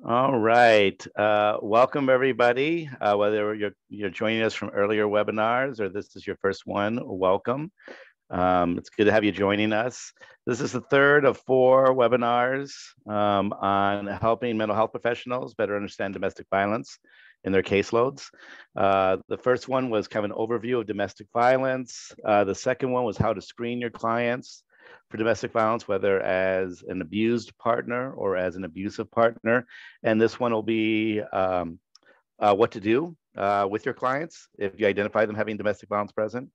All right. Welcome, everybody. Whether you're joining us from earlier webinars or this is your first one, welcome. It's good to have you joining us. This is the third of 4 webinars on helping mental health professionals better understand domestic violence in their caseloads. The first one was kind of an overview of domestic violence. The second one was how to screen your clients for domestic violence, whether as an abused partner or as an abusive partner. And this one will be what to do with your clients if you identify them having domestic violence present.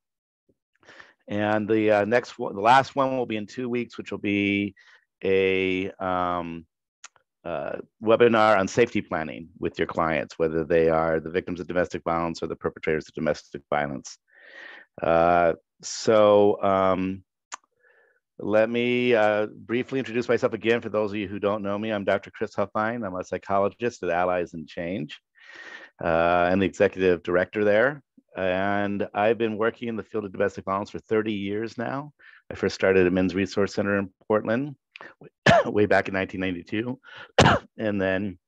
And the next one, the last one will be in 2 weeks, which will be a webinar on safety planning with your clients, whether they are the victims of domestic violence or the perpetrators of domestic violence. Let me briefly introduce myself again. For those of you who don't know me, I'm Dr. Chris Huffine. I'm a psychologist at Allies in Change and the executive director there. And I've been working in the field of domestic violence for 30 years now. I first started at Men's Resource Center in Portland way back in 1992. And then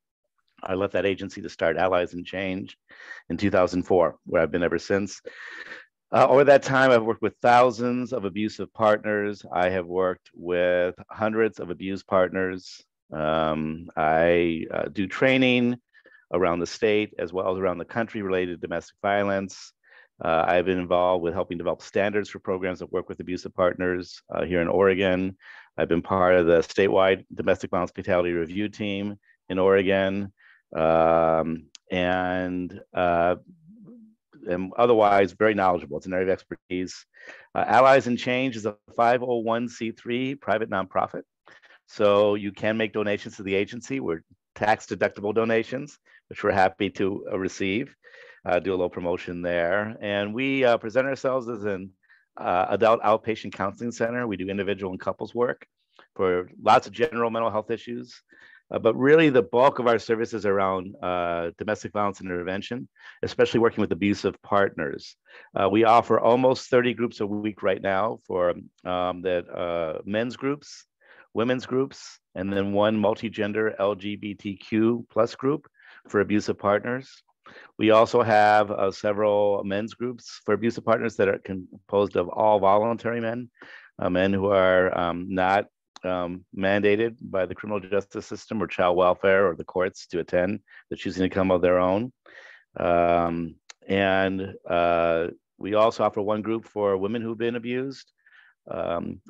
I left that agency to start Allies in Change in 2004, where I've been ever since. Over that time, I've worked with thousands of abusive partners. I have worked with hundreds of abused partners. I do training around the state as well as around the country related to domestic violence. I've been involved with helping develop standards for programs that work with abusive partners here in Oregon. I've been part of the statewide domestic violence fatality review team in Oregon. And otherwise very knowledgeable. It's an area of expertise. Allies in Change is a 501c3 private nonprofit. So you can make donations to the agency. We're tax deductible donations, which we're happy to receive. Do a little promotion there. And we present ourselves as an adult outpatient counseling center. We do individual and couples work for lots of general mental health issues. But really the bulk of our services are around domestic violence intervention, especially working with abusive partners. We offer almost 30 groups a week right now for men's groups, women's groups, and then one multi-gender LGBTQ plus group for abusive partners. We also have several men's groups for abusive partners that are composed of all voluntary men, men who are not mandated by the criminal justice system or child welfare or the courts to attend. They're choosing to come of their own. We also offer one group for women who've been abused,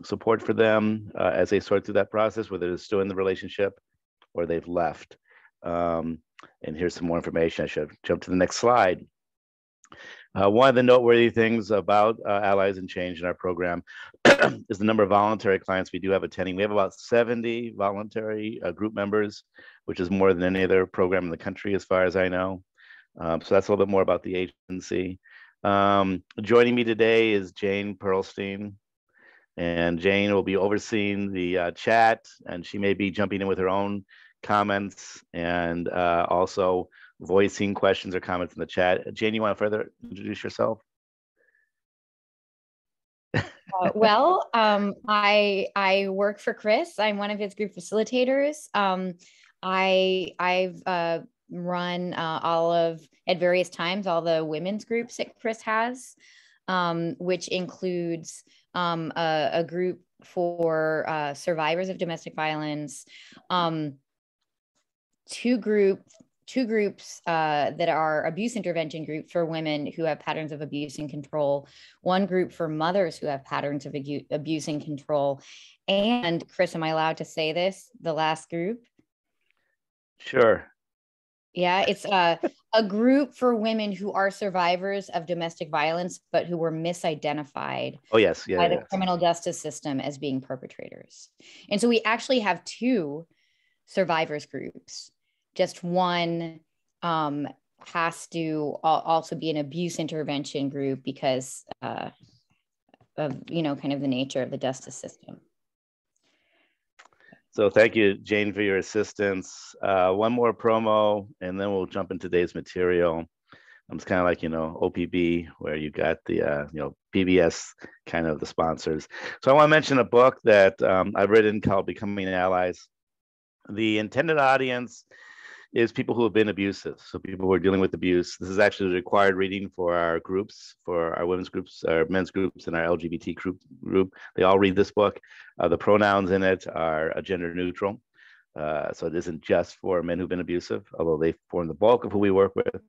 support for them as they sort through that process, whether they're still in the relationship or they've left. And here's some more information. I should jump to the next slide. One of the noteworthy things about Allies in Change in our program is the number of voluntary clients we do have attending. We have about 70 voluntary group members, which is more than any other program in the country, as far as I know. So that's a little bit more about the agency. Joining me today is Jane Pearlstein, and Jane will be overseeing the chat, and she may be jumping in with her own comments and also voicing questions or comments in the chat. Jane, you want to further introduce yourself? I work for Chris. I'm one of his group facilitators. I've run at various times all the women's groups that Chris has, which includes a group for survivors of domestic violence, two groups that are abuse intervention groups for women who have patterns of abuse and control, one group for mothers who have patterns of abuse and control. And Chris, am I allowed to say this? The last group? Sure. Yeah, it's a group for women who are survivors of domestic violence, but who were misidentified by the criminal justice system as being perpetrators. And so we actually have 2 survivors groups. Just one has to also be an abuse intervention group because of, kind of the nature of the justice system. So thank you, Jane, for your assistance. One more promo, and then we'll jump into today's material. It's kind of like, OPB, where you got the, PBS, kind of the sponsors. So I want to mention a book that I've written called Becoming Allies. The intended audience is people who have been abusive. So people who are dealing with abuse. This is actually the required reading for our groups, for our women's groups, our men's groups, and our LGBT group. They all read this book. The pronouns in it are gender neutral. So it isn't just for men who've been abusive, although they form the bulk of who we work with.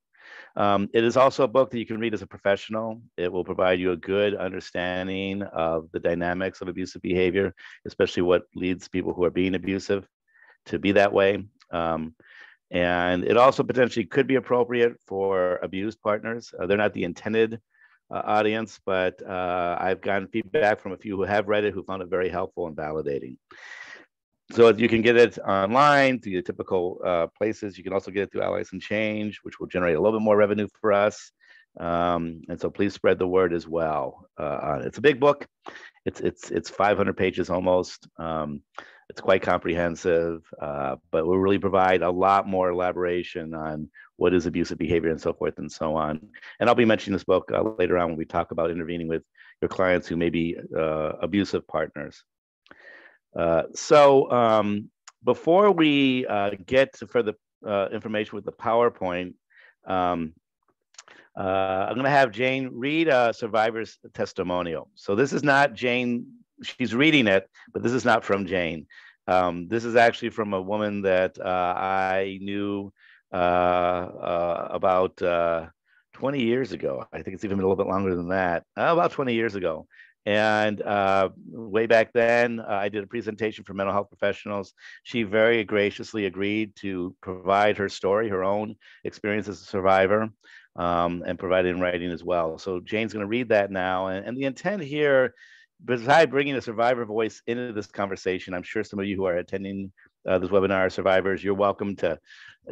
It is also a book that you can read as a professional. It will provide you a good understanding of the dynamics of abusive behavior, especially what leads people who are being abusive to be that way. And it also potentially could be appropriate for abused partners. They're not the intended audience, but I've gotten feedback from a few who have read it who found it very helpful and validating. So you can get it online through the typical places. You can also get it through Allies and Change, which will generate a little bit more revenue for us. And so please spread the word as well. It's a big book. It's 500 pages almost. It's quite comprehensive, but will really provide a lot more elaboration on what is abusive behavior and so forth and so on. And I'll be mentioning this book later on when we talk about intervening with your clients who may be abusive partners. So before we get to further information with the PowerPoint, I'm going to have Jane read a survivor's testimonial. So this is not Jane, she's reading it, but this is not from Jane. This is actually from a woman that I knew about 20 years ago. I think it's even a little bit longer than that, about 20 years ago. And way back then, I did a presentation for mental health professionals. She very graciously agreed to provide her story, her own experience as a survivor, and provide it in writing as well. So Jane's going to read that now. And the intent here, besides bringing a survivor voice into this conversation, I'm sure some of you who are attending this webinar are survivors. You're welcome to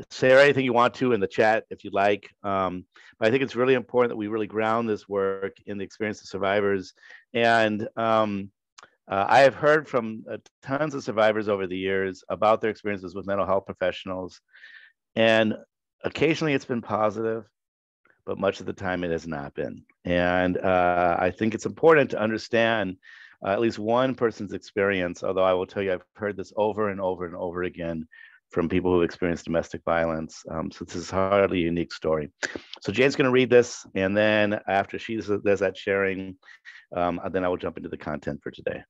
say anything you want to in the chat if you'd like. But I think it's really important that we really ground this work in the experience of survivors. And I have heard from tons of survivors over the years about their experiences with mental health professionals. And occasionally it's been positive, but much of the time it has not been. And I think it's important to understand at least one person's experience, although I will tell you, I've heard this over and over and over again from people who experience domestic violence. So this is hardly a unique story. So Jane's going to read this, and then after she does that sharing, then I will jump into the content for today.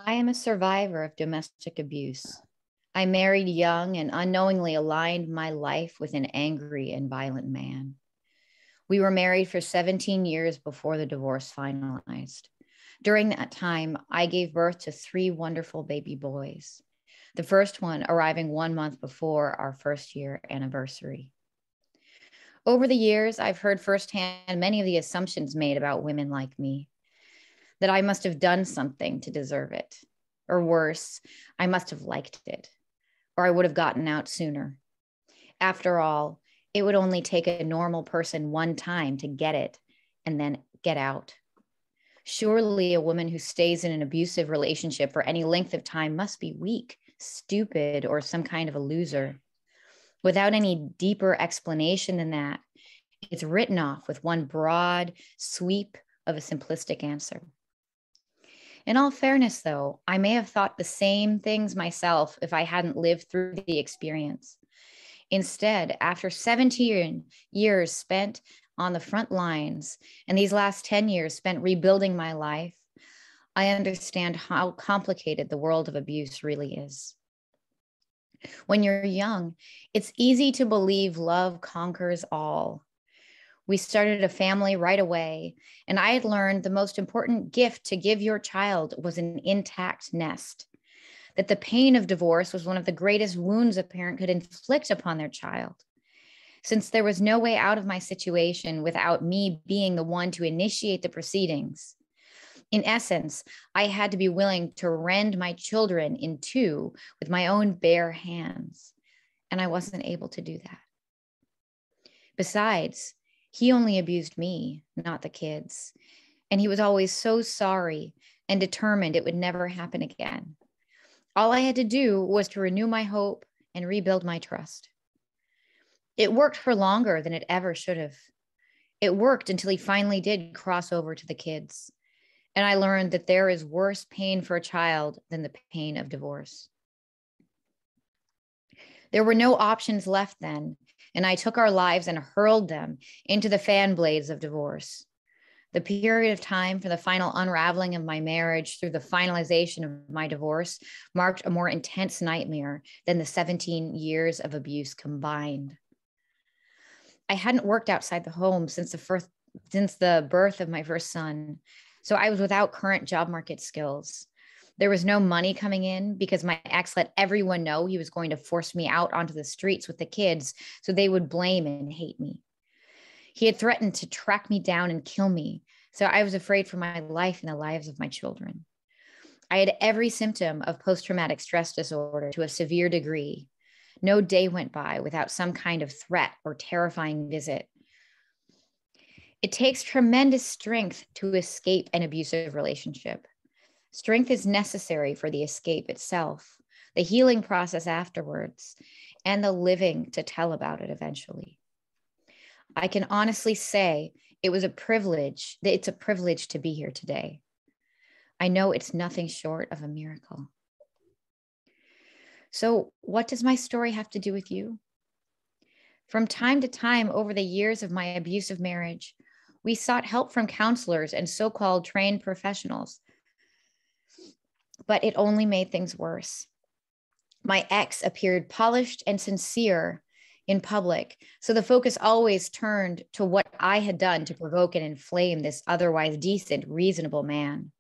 I am a survivor of domestic abuse. I married young and unknowingly aligned my life with an angry and violent man. We were married for 17 years before the divorce finalized. During that time, I gave birth to 3 wonderful baby boys, the first one arriving 1 month before our first year anniversary. Over the years, I've heard firsthand many of the assumptions made about women like me, that I must have done something to deserve it, or worse, I must have liked it, or I would have gotten out sooner. After all, it would only take a normal person one time to get it and then get out. Surely a woman who stays in an abusive relationship for any length of time must be weak, stupid, or some kind of a loser. Without any deeper explanation than that, it's written off with one broad sweep of a simplistic answer. In all fairness, though, I may have thought the same things myself if I hadn't lived through the experience. Instead, after 17 years spent on the front lines and these last 10 years spent rebuilding my life, I understand how complicated the world of abuse really is. When you're young, it's easy to believe love conquers all. We started a family right away, and I had learned the most important gift to give your child was an intact nest, that the pain of divorce was one of the greatest wounds a parent could inflict upon their child. Since there was no way out of my situation without me being the one to initiate the proceedings, in essence, I had to be willing to rend my children in two with my own bare hands, and I wasn't able to do that. Besides, he only abused me, not the kids, and he was always so sorry and determined it would never happen again. All I had to do was to renew my hope and rebuild my trust. It worked for longer than it ever should have. It worked until he finally did cross over to the kids. And I learned that there is worse pain for a child than the pain of divorce. There were no options left then, and I took our lives and hurled them into the fan blades of divorce. The period of time for the final unraveling of my marriage through the finalization of my divorce marked a more intense nightmare than the 17 years of abuse combined. I hadn't worked outside the home since the birth of my first son, so I was without current job market skills. There was no money coming in because my ex let everyone know he was going to force me out onto the streets with the kids so they would blame and hate me. He had threatened to track me down and kill me, so I was afraid for my life and the lives of my children. I had every symptom of post-traumatic stress disorder to a severe degree. No day went by without some kind of threat or terrifying visit. It takes tremendous strength to escape an abusive relationship. Strength is necessary for the escape itself, the healing process afterwards, and the living to tell about it eventually. I can honestly say it's a privilege to be here today. I know it's nothing short of a miracle. So, what does my story have to do with you? From time to time over the years of my abusive marriage, we sought help from counselors and so-called trained professionals, but it only made things worse. My ex appeared polished and sincere in public, so the focus always turned to what I had done to provoke and inflame this otherwise decent, reasonable man.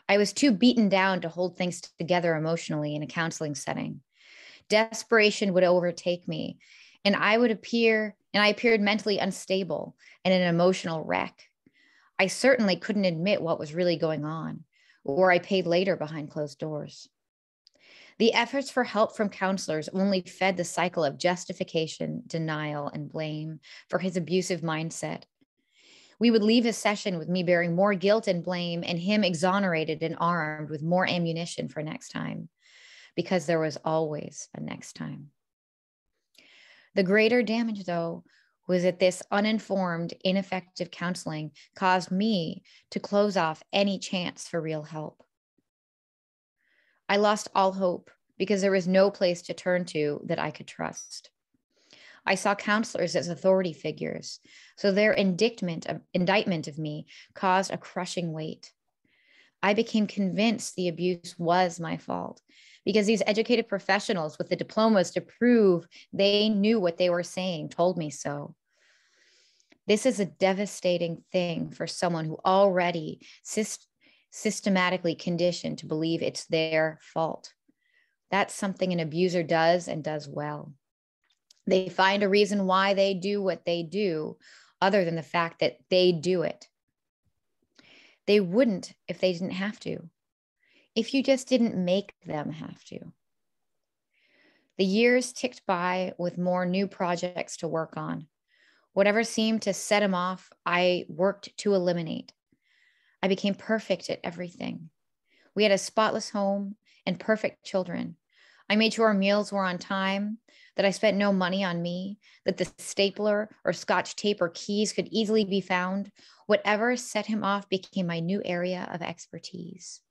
I was too beaten down to hold things together emotionally in a counseling setting. Desperation would overtake me, and I appeared mentally unstable and an emotional wreck. I certainly couldn't admit what was really going on, or I paid later behind closed doors. The efforts for help from counselors only fed the cycle of justification, denial, and blame for his abusive mindset. We would leave a session with me bearing more guilt and blame and him exonerated and armed with more ammunition for next time, because there was always a next time. The greater damage, though, was that this uninformed, ineffective counseling caused me to close off any chance for real help. I lost all hope because there was no place to turn to that I could trust. I saw counselors as authority figures, so their indictment of me caused a crushing weight. I became convinced the abuse was my fault because these educated professionals with the diplomas to prove they knew what they were saying told me so. This is a devastating thing for someone who already systematically conditioned to believe it's their fault. That's something an abuser does and does well. They find a reason why they do what they do, other than the fact that they do it. They wouldn't if they didn't have to, if you just didn't make them have to. The years ticked by with more new projects to work on. Whatever seemed to set him off, I worked to eliminate. I became perfect at everything. We had a spotless home and perfect children. I made sure our meals were on time, that I spent no money on me, that the stapler or scotch tape or keys could easily be found. Whatever set him off became my new area of expertise.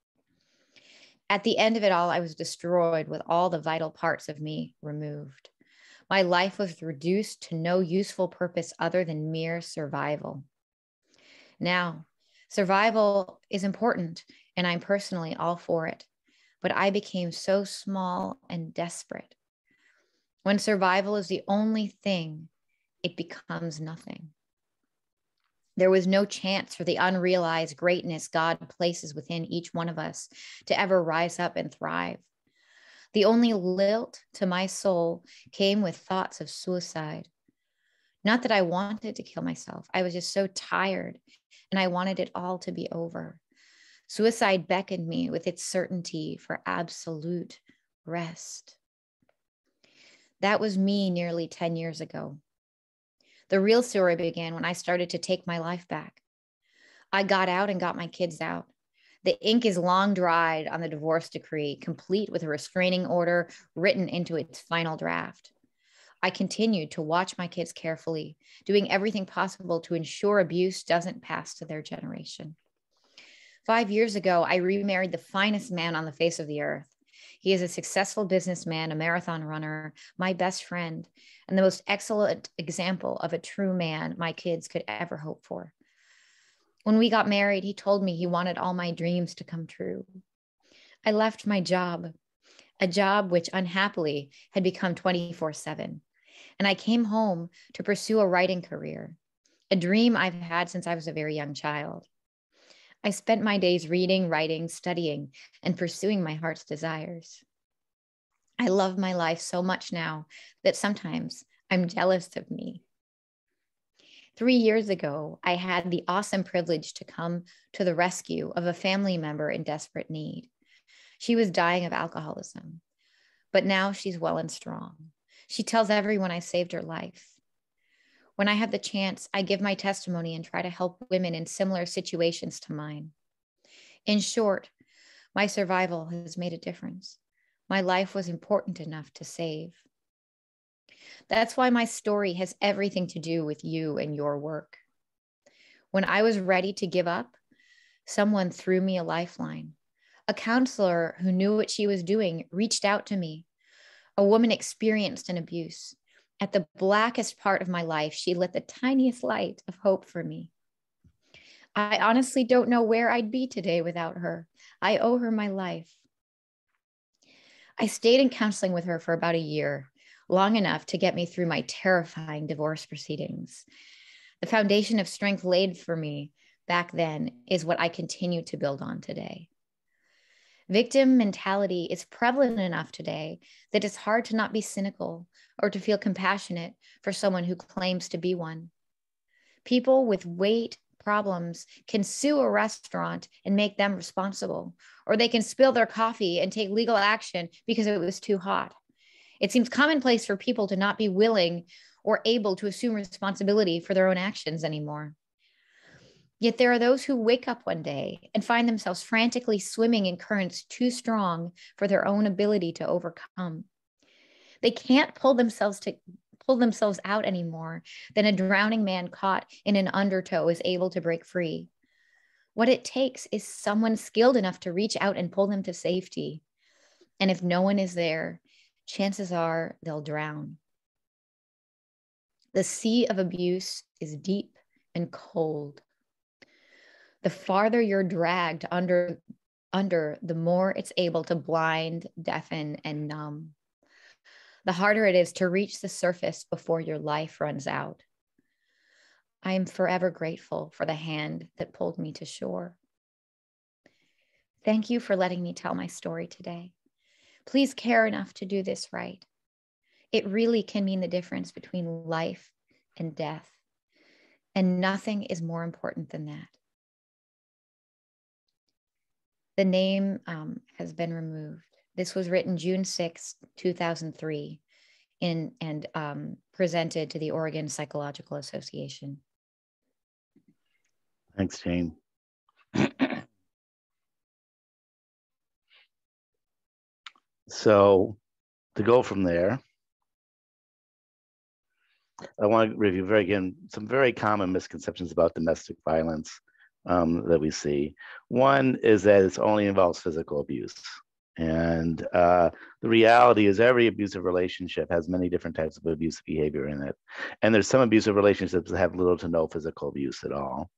At the end of it all, I was destroyed with all the vital parts of me removed. My life was reduced to no useful purpose other than mere survival. Now, survival is important, and I'm personally all for it. But I became so small and desperate. When survival is the only thing, it becomes nothing. There was no chance for the unrealized greatness God places within each one of us to ever rise up and thrive. The only lilt to my soul came with thoughts of suicide. Not that I wanted to kill myself. I was just so tired and I wanted it all to be over. Suicide beckoned me with its certainty for absolute rest. That was me nearly 10 years ago. The real story began when I started to take my life back. I got out and got my kids out. The ink is long dried on the divorce decree, complete with a restraining order written into its final draft. I continued to watch my kids carefully, doing everything possible to ensure abuse doesn't pass to their generation. 5 years ago, I remarried the finest man on the face of the earth. He is a successful businessman, a marathon runner, my best friend, and the most excellent example of a true man my kids could ever hope for. When we got married, he told me he wanted all my dreams to come true. I left my job, a job which unhappily had become 24/7, and I came home to pursue a writing career, a dream I've had since I was a very young child. I spent my days reading, writing, studying, and pursuing my heart's desires. I love my life so much now that sometimes I'm jealous of me. 3 years ago, I had the awesome privilege to come to the rescue of a family member in desperate need. She was dying of alcoholism, but now she's well and strong. She tells everyone I saved her life. When I have the chance, I give my testimony and try to help women in similar situations to mine. In short, my survival has made a difference. My life was important enough to save. That's why my story has everything to do with you and your work. When I was ready to give up, someone threw me a lifeline. A counselor who knew what she was doing reached out to me. A woman experienced an abuse. At the blackest part of my life, she lit the tiniest light of hope for me. I honestly don't know where I'd be today without her. I owe her my life. I stayed in counseling with her for about a year, long enough to get me through my terrifying divorce proceedings. The foundation of strength laid for me back then is what I continue to build on today. Victim mentality is prevalent enough today that it's hard to not be cynical or to feel compassionate for someone who claims to be one. People with weight problems can sue a restaurant and make them responsible, or they can spill their coffee and take legal action because it was too hot. It seems commonplace for people to not be willing or able to assume responsibility for their own actions anymore. Yet there are those who wake up one day and find themselves frantically swimming in currents too strong for their own ability to overcome. They can't pull themselves out anymore than a drowning man caught in an undertow is able to break free. What it takes is someone skilled enough to reach out and pull them to safety. And if no one is there, chances are they'll drown. The sea of abuse is deep and cold. The farther you're dragged under, the more it's able to blind, deafen, and numb. The harder it is to reach the surface before your life runs out. I am forever grateful for the hand that pulled me to shore. Thank you for letting me tell my story today. Please care enough to do this right. It really can mean the difference between life and death, and nothing is more important than that. The name has been removed. This was written June 6, 2003, and presented to the Oregon Psychological Association. Thanks, Jane. So to go from there, I want to review some very common misconceptions about domestic violence that we see. One is that it only involves physical abuse. And the reality is every abusive relationship has many different types of abusive behavior in it. And there's some abusive relationships that have little to no physical abuse at all.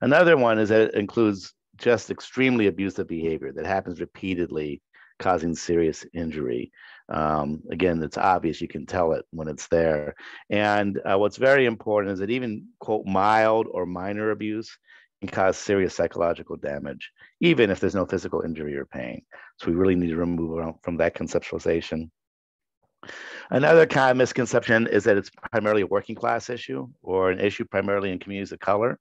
Another one is that it includes just extremely abusive behavior that happens repeatedly, causing serious injury. Again, it's obvious, you can tell it when it's there. And what's very important is that even, quote, mild or minor abuse can cause serious psychological damage, even if there's no physical injury or pain. So we really need to remove from that conceptualization. Another kind of misconception is that it's primarily a working class issue or an issue primarily in communities of color,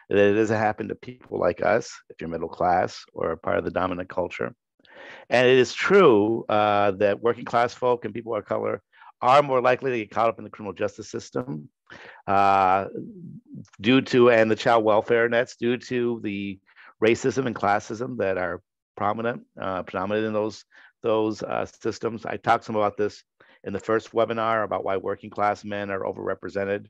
that it doesn't happen to people like us, if you're middle class or part of the dominant culture. And it is true that working class folk and people of color are more likely to get caught up in the criminal justice system due to, and the child welfare nets, due to the racism and classism that are predominant in those systems. I talked some about this in the first webinar about why working class men are overrepresented.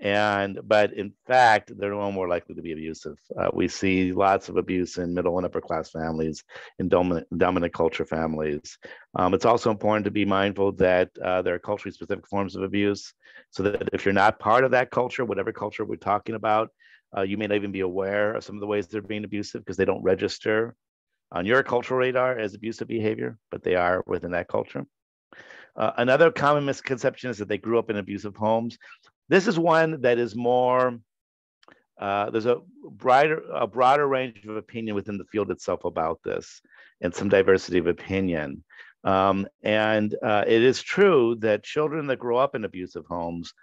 But in fact, they're no more likely to be abusive. We see lots of abuse in middle and upper class families, in dominant culture families. It's also important to be mindful that there are culturally specific forms of abuse, so that if you're not part of that culture, whatever culture we're talking about, you may not even be aware of some of the ways they're being abusive because they don't register on your cultural radar as abusive behavior, but they are within that culture. Another common misconception is that they grew up in abusive homes. This is one that is more, there's a broader range of opinion within the field itself about this, and some diversity of opinion. It is true that children that grow up in abusive homes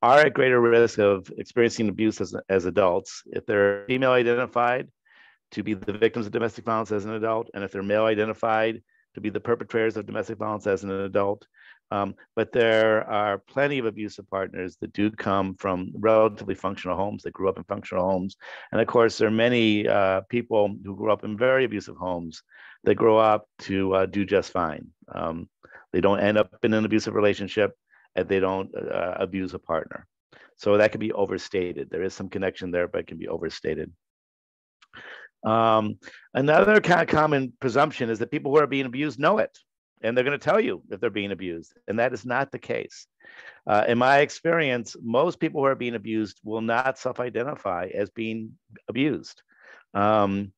are at greater risk of experiencing abuse as adults if they're female identified, to be the victims of domestic violence as an adult, and if they're male identified, to be the perpetrators of domestic violence as an adult. But there are plenty of abusive partners that do come from relatively functional homes, that grew up in functional homes. And of course, there are many people who grew up in very abusive homes that grow up to do just fine. They don't end up in an abusive relationship, and they don't abuse a partner. So that can be overstated. There is some connection there, but it can be overstated. Another kind of common presumption is that people who are being abused know it, and they're going to tell you if they're being abused, and that is not the case. In my experience, most people who are being abused will not self-identify as being abused. This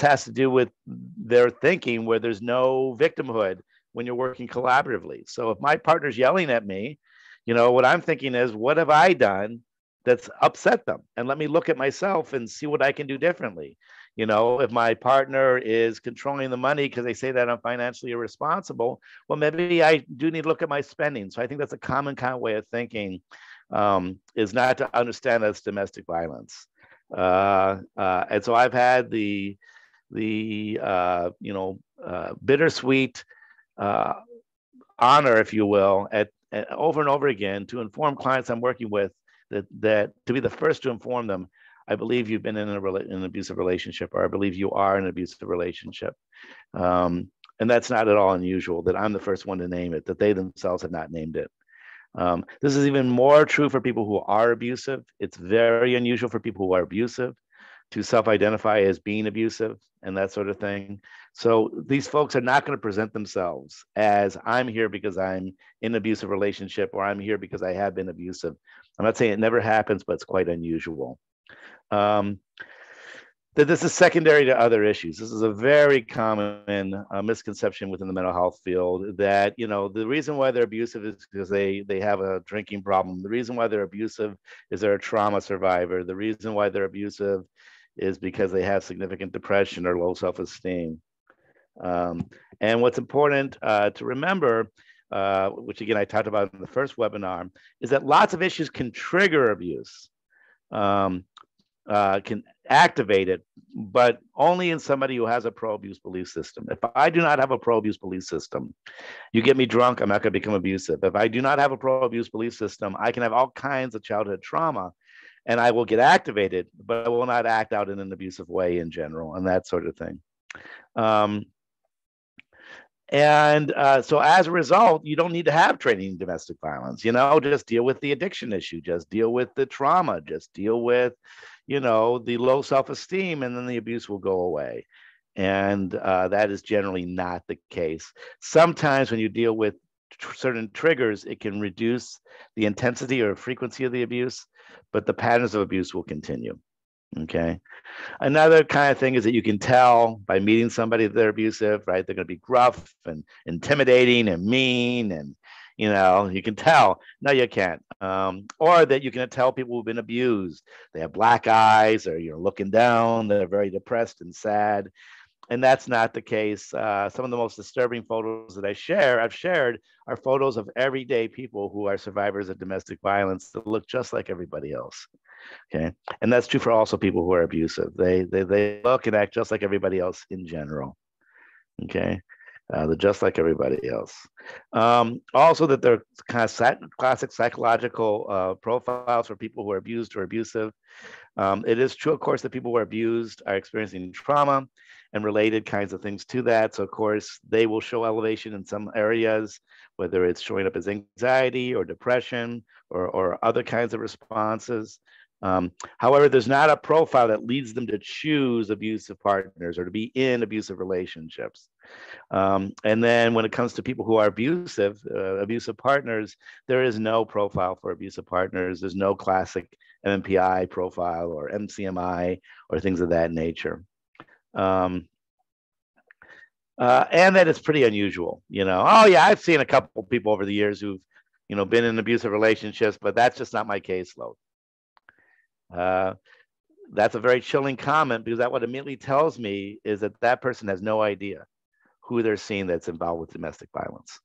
has to do with their thinking, where there's no victimhood when you're working collaboratively. So if my partner's yelling at me, what I'm thinking is, what have I done that's upset them? And let me look at myself and see what I can do differently. If my partner is controlling the money because they say that I'm financially irresponsible, well, maybe I do need to look at my spending. So I think that's a common kind of way of thinking, is not to understand that's domestic violence. And so I've had the bittersweet honor, if you will, at over and over again, to inform clients I'm working with that to be the first to inform them, I believe you've been in an abusive relationship, or I believe you are in an abusive relationship. And that's not at all unusual, that I'm the first one to name it, that they themselves have not named it. This is even more true for people who are abusive. It's very unusual for people who are abusive to self-identify as being abusive and that sort of thing. So these folks are not going to present themselves as, I'm here because I'm in an abusive relationship, or I'm here because I have been abusive. I'm not saying it never happens, but it's quite unusual. That this is secondary to other issues. This is a very common misconception within the mental health field, that the reason why they're abusive is because they have a drinking problem. The reason why they're abusive is they're a trauma survivor. The reason why they're abusive is because they have significant depression or low self-esteem. And what's important to remember, which again I talked about in the first webinar, is that lots of issues can trigger abuse. Can activate it, but only in somebody who has a pro-abuse belief system. If I do not have a pro-abuse belief system, you get me drunk, I'm not going to become abusive. If I do not have a pro-abuse belief system, I can have all kinds of childhood trauma, and I will get activated, but I will not act out in an abusive way in general, and that sort of thing. So as a result, you don't need to have training in domestic violence. Just deal with the addiction issue, just deal with the trauma, just deal with the low self-esteem, and then the abuse will go away. And that is generally not the case. Sometimes when you deal with certain triggers, it can reduce the intensity or frequency of the abuse, but the patterns of abuse will continue. Okay. Another kind of thing is that you can tell by meeting somebody that they're abusive, right? They're going to be gruff and intimidating and mean, and you can tell. No, you can't. Or that you can tell people who've been abused. They have black eyes, or you're looking down. They're very depressed and sad, and that's not the case. Some of the most disturbing photos that I've shared are photos of everyday people who are survivors of domestic violence that look just like everybody else. Okay, and that's true for also people who are abusive. They look and act just like everybody else in general. Okay, They're just like everybody else. Also, that they're kind of classic psychological profiles for people who are abused or abusive. It is true, of course, that people who are abused are experiencing trauma and related kinds of things to that. So, of course, they will show elevation in some areas, whether it's showing up as anxiety or depression or other kinds of responses. However, there's not a profile that leads them to choose abusive partners or to be in abusive relationships. And then when it comes to people who are abusive partners, there is no profile for abusive partners. There's no classic MMPI profile or MCMI or things of that nature. And that it's pretty unusual, Oh yeah, I've seen a couple people over the years who've, been in abusive relationships, but that's just not my caseload. That's a very chilling comment, because that what immediately tells me is that that person has no idea who they're seeing that's involved with domestic violence.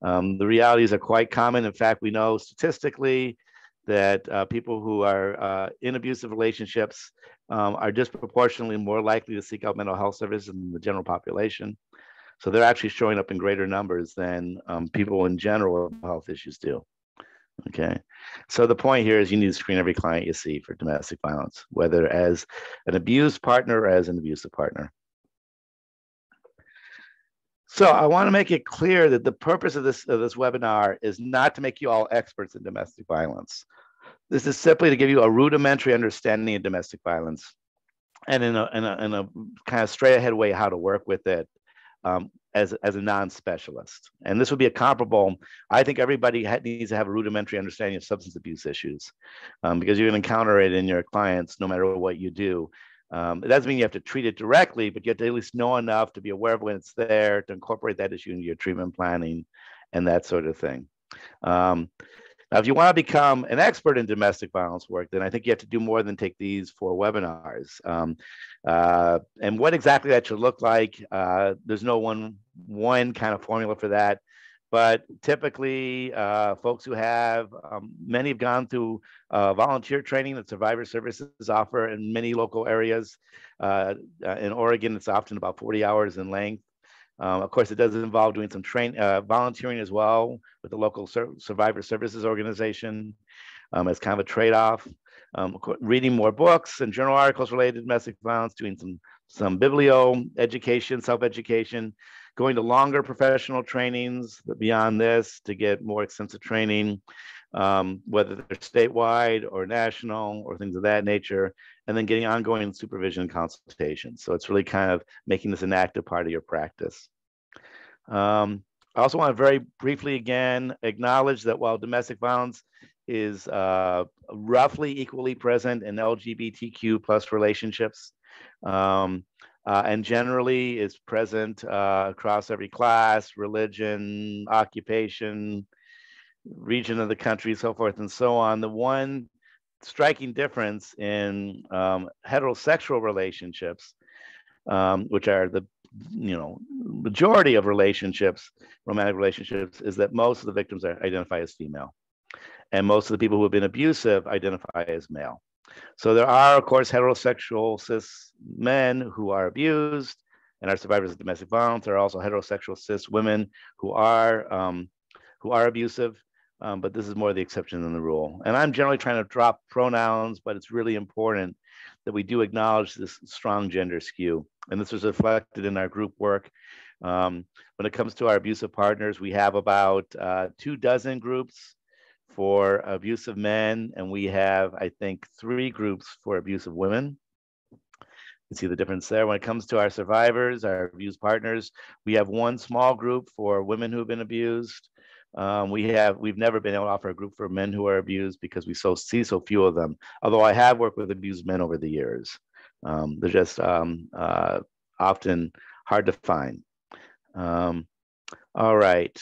The realities are quite common. In fact, we know statistically that people who are in abusive relationships are disproportionately more likely to seek out mental health services than the general population. So they're actually showing up in greater numbers than people in general with health issues do. Okay, so the point here is you need to screen every client you see for domestic violence, whether as an abused partner or as an abusive partner. So I want to make it clear that the purpose of this webinar is not to make you all experts in domestic violence. This is simply to give you a rudimentary understanding of domestic violence, and in a kind of straight ahead way how to work with it as a non-specialist. And this would be a comparable. I think everybody needs to have a rudimentary understanding of substance abuse issues, because you're going to encounter it in your clients no matter what you do. It doesn't mean you have to treat it directly, but you have to at least know enough to be aware of when it's there, to incorporate that issue into your treatment planning and that sort of thing. Now, if you want to become an expert in domestic violence work, then I think you have to do more than take these 4 webinars. And what exactly that should look like, there's no one kind of formula for that. But typically, folks who have, many have gone through volunteer training that Survivor Services offer in many local areas. In Oregon, it's often about 40 hours in length. Of course, it does involve doing some volunteering as well with the local Survivor Services organization as kind of a trade-off. Reading more books and journal articles related to domestic violence, doing some biblio education, self-education, going to longer professional trainings beyond this to get more extensive training, whether they're statewide or national or things of that nature, and then getting ongoing supervision and consultation. So it's really kind of making this an active part of your practice. I also want to very briefly again acknowledge that while domestic violence is roughly equally present in LGBTQ plus relationships, and generally is present across every class, religion, occupation, region of the country, so forth and so on. The one striking difference in heterosexual relationships, which are the majority of relationships, romantic relationships, is that most of the victims are identified as female, and most of the people who have been abusive identify as male. So there are, of course, heterosexual cis men who are abused and are survivors of domestic violence. There are also heterosexual cis women who are abusive, but this is more the exception than the rule. And I'm generally trying to drop pronouns, but it's really important that we do acknowledge this strong gender skew. And this was reflected in our group work. When it comes to our abusive partners, we have about 24 groups for abusive men, and we have, I think, 3 groups for abusive women. You see the difference there. When it comes to our survivors, our abused partners, we have 1 small group for women who have been abused. We've never been able to offer a group for men who are abused because we see so few of them. Although I have worked with abused men over the years, they're just often hard to find. All right.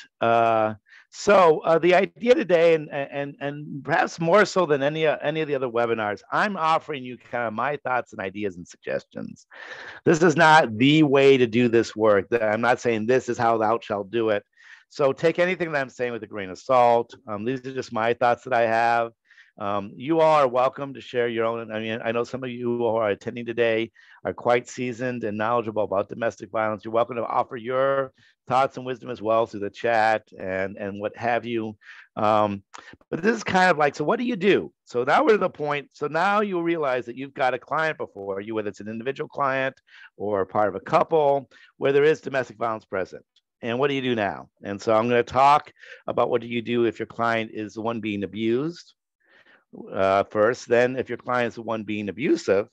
So the idea today, and perhaps more so than any of the other webinars, I'm offering you kind of my thoughts and ideas and suggestions. This is not the way to do this work. I'm not saying this is how thou shalt do it. So take anything that I'm saying with a grain of salt. These are just my thoughts that I have. You are welcome to share your own. I mean, I know some of you who are attending today are quite seasoned and knowledgeable about domestic violence. You're welcome to offer your thoughts and wisdom as well through the chat and what have you. But this is kind of like, so what do you do? So now we're to the point. So now you realize that you've got a client before you, whether it's an individual client or part of a couple, where there is domestic violence present. And what do you do now? And so I'm going to talk about what do you do if your client is the one being abused first, then if your client is the one being abusive,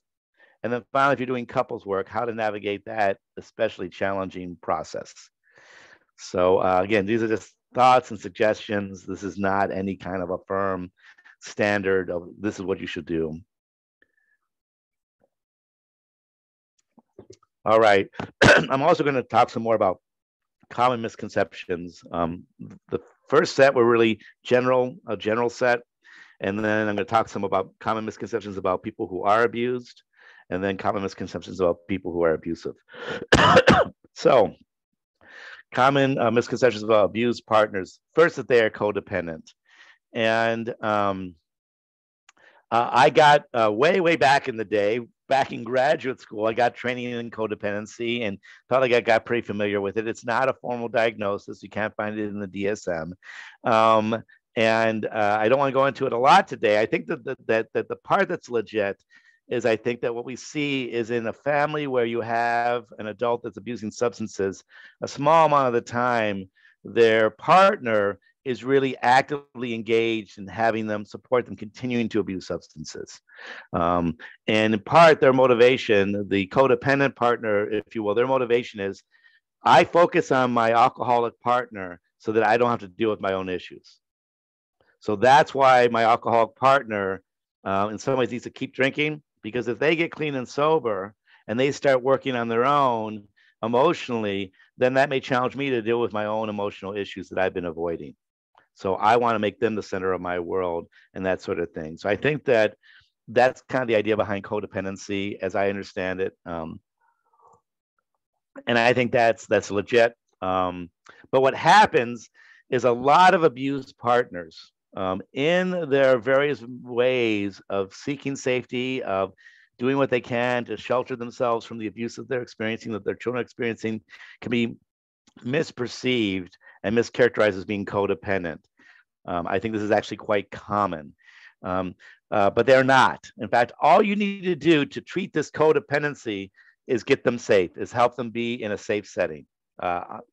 and then finally, if you're doing couples work, how to navigate that especially challenging process. So again, these are just thoughts and suggestions. This is not any kind of a firm standard of this is what you should do. All right. I'm also going to talk some more about common misconceptions. The first set were really a general set. And then I'm going to talk some about common misconceptions about people who are abused, and then common misconceptions about people who are abusive. So, common misconceptions about abused partners. First, that they are codependent. And I got way back in the day, back in graduate school, I got training in codependency and felt like I got pretty familiar with it. It's not a formal diagnosis. You can't find it in the DSM. And I don't want to go into it a lot today. I think that the part that's legit is I think that what we see is in a family where you have an adult that's abusing substances, a small amount of the time, their partner is really actively engaged in having them support them continuing to abuse substances. And in part, their motivation, the codependent partner, if you will, their motivation is, I focus on my alcoholic partner so that I don't have to deal with my own issues. So that's why my alcoholic partner, in some ways, needs to keep drinking, because if they get clean and sober and they start working on their own emotionally, then that may challenge me to deal with my own emotional issues that I've been avoiding. So I want to make them the center of my world and that sort of thing. So I think that that's kind of the idea behind codependency, as I understand it. And I think that's legit. But what happens is a lot of abused partners, in their various ways of seeking safety, of doing what they can to shelter themselves from the abuse that they're experiencing, that their children are experiencing, can be misperceived and mischaracterized as being codependent. I think this is actually quite common, but they're not. In fact, all you need to do to treat this codependency is get them safe, is help them be in a safe setting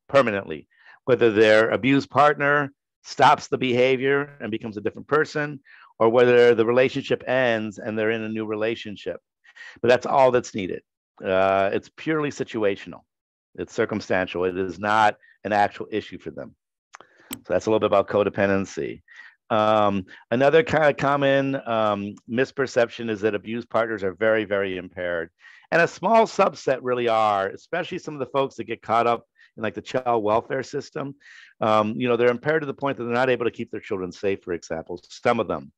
permanently, whether their abused partner stops the behavior and becomes a different person, or whether the relationship ends and they're in a new relationship. But that's all that's needed. It's purely situational. It's circumstantial. It is not an actual issue for them. So that's a little bit about codependency. Another kind of common misperception is that abused partners are very, very impaired. And a small subset really are, especially some of the folks that get caught up in like the child welfare system. They're impaired to the point that they're not able to keep their children safe, for example, some of them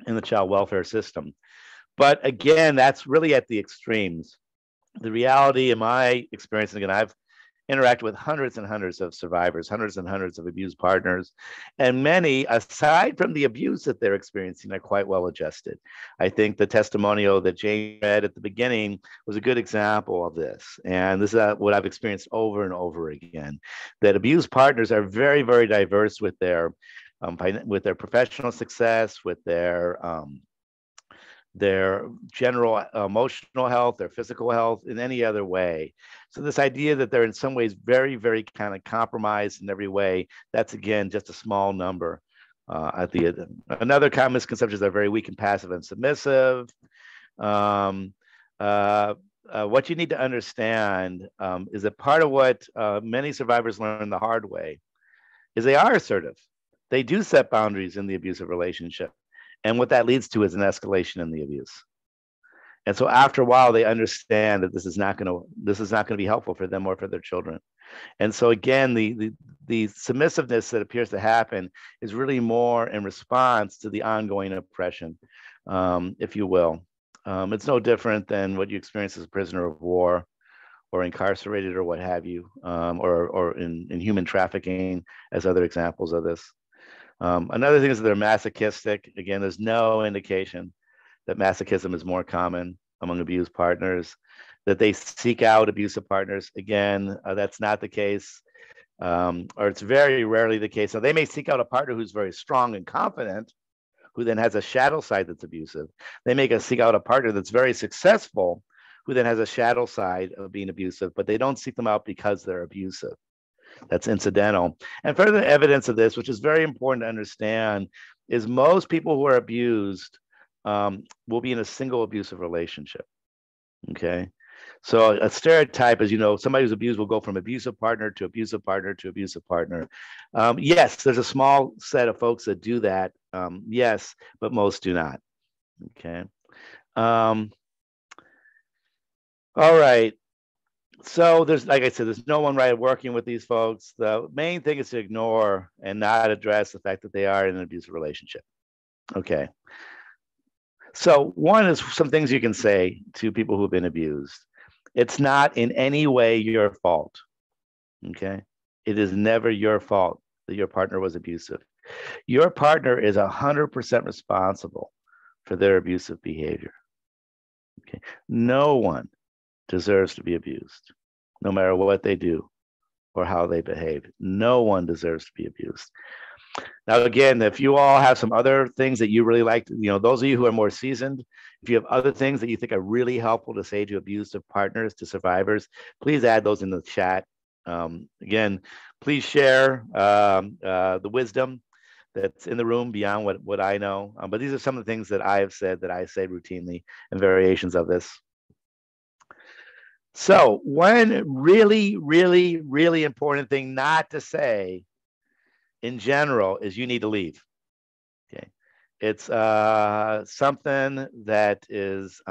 in the child welfare system. But again, that's really at the extremes. The reality in my experience, and again, I've interacted with hundreds and hundreds of survivors, hundreds and hundreds of abused partners, and many, aside from the abuse that they're experiencing, are quite well adjusted. I think the testimonial that Jane read at the beginning was a good example of this. And this is what I've experienced over and over again, that abused partners are very, very diverse with their professional success, with their general emotional health, their physical health, in any other way. So this idea that they're in some ways very, very kind of compromised in every way, that's again just a small number. Another common misconception is they're very weak and passive and submissive. What you need to understand is that part of what many survivors learn the hard way is they are assertive. They do set boundaries in the abusive relationship. And what that leads to is an escalation in the abuse. And so after a while, they understand that this is not going to be helpful for them or for their children. And so again, the submissiveness that appears to happen is really more in response to the ongoing oppression, if you will. It's no different than what you experience as a prisoner of war or incarcerated or what have you, or in human trafficking as other examples of this. Another thing is that they're masochistic. Again, there's no indication that masochism is more common among abused partners, that they seek out abusive partners. Again, that's not the case, or it's very rarely the case. So they may seek out a partner who's very strong and confident, who then has a shadow side that's abusive. They may seek out a partner that's very successful, who then has a shadow side of being abusive, but they don't seek them out because they're abusive. That's incidental. And further evidence of this, which is very important to understand, is most people who are abused will be in a single abusive relationship. Okay. So a stereotype is, somebody who's abused will go from abusive partner to abusive partner to abusive partner. Yes, there's a small set of folks that do that. Yes, but most do not. Okay. All right. So there's, like I said, there's no one right working with these folks. The main thing is to ignore and not address the fact that they are in an abusive relationship. Okay. So one is some things you can say to people who've been abused. It's not in any way your fault. Okay. It is never your fault that your partner was abusive. Your partner is 100% responsible for their abusive behavior. Okay. No one deserves to be abused, no matter what they do or how they behave. No one deserves to be abused. Now, again, if you all have some other things that you really like, those of you who are more seasoned, if you have other things that you think are really helpful to say to abusive partners, to survivors, please add those in the chat. Again, please share the wisdom that's in the room beyond what I know. But these are some of the things that I have said, that I say routinely, and variations of this. So one really, really, really important thing not to say in general is you need to leave. Okay. It's something that is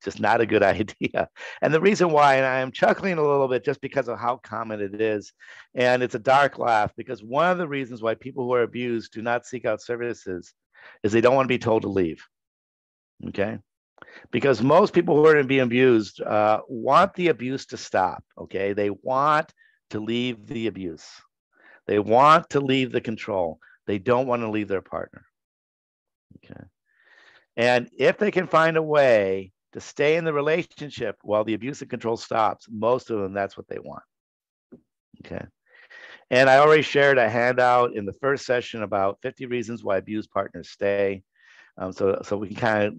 just not a good idea. And the reason why, and I am chuckling a little bit just because of how common it is, and it's a dark laugh, because one of the reasons why people who are abused do not seek out services is they don't want to be told to leave. Okay. Because most people who are being abused want the abuse to stop. Okay. They want to leave the abuse. They want to leave the control. They don't want to leave their partner. Okay. And if they can find a way to stay in the relationship while the abuse and control stops, most of them, that's what they want. Okay. And I already shared a handout in the first session about 50 reasons why abused partners stay. So we can kind of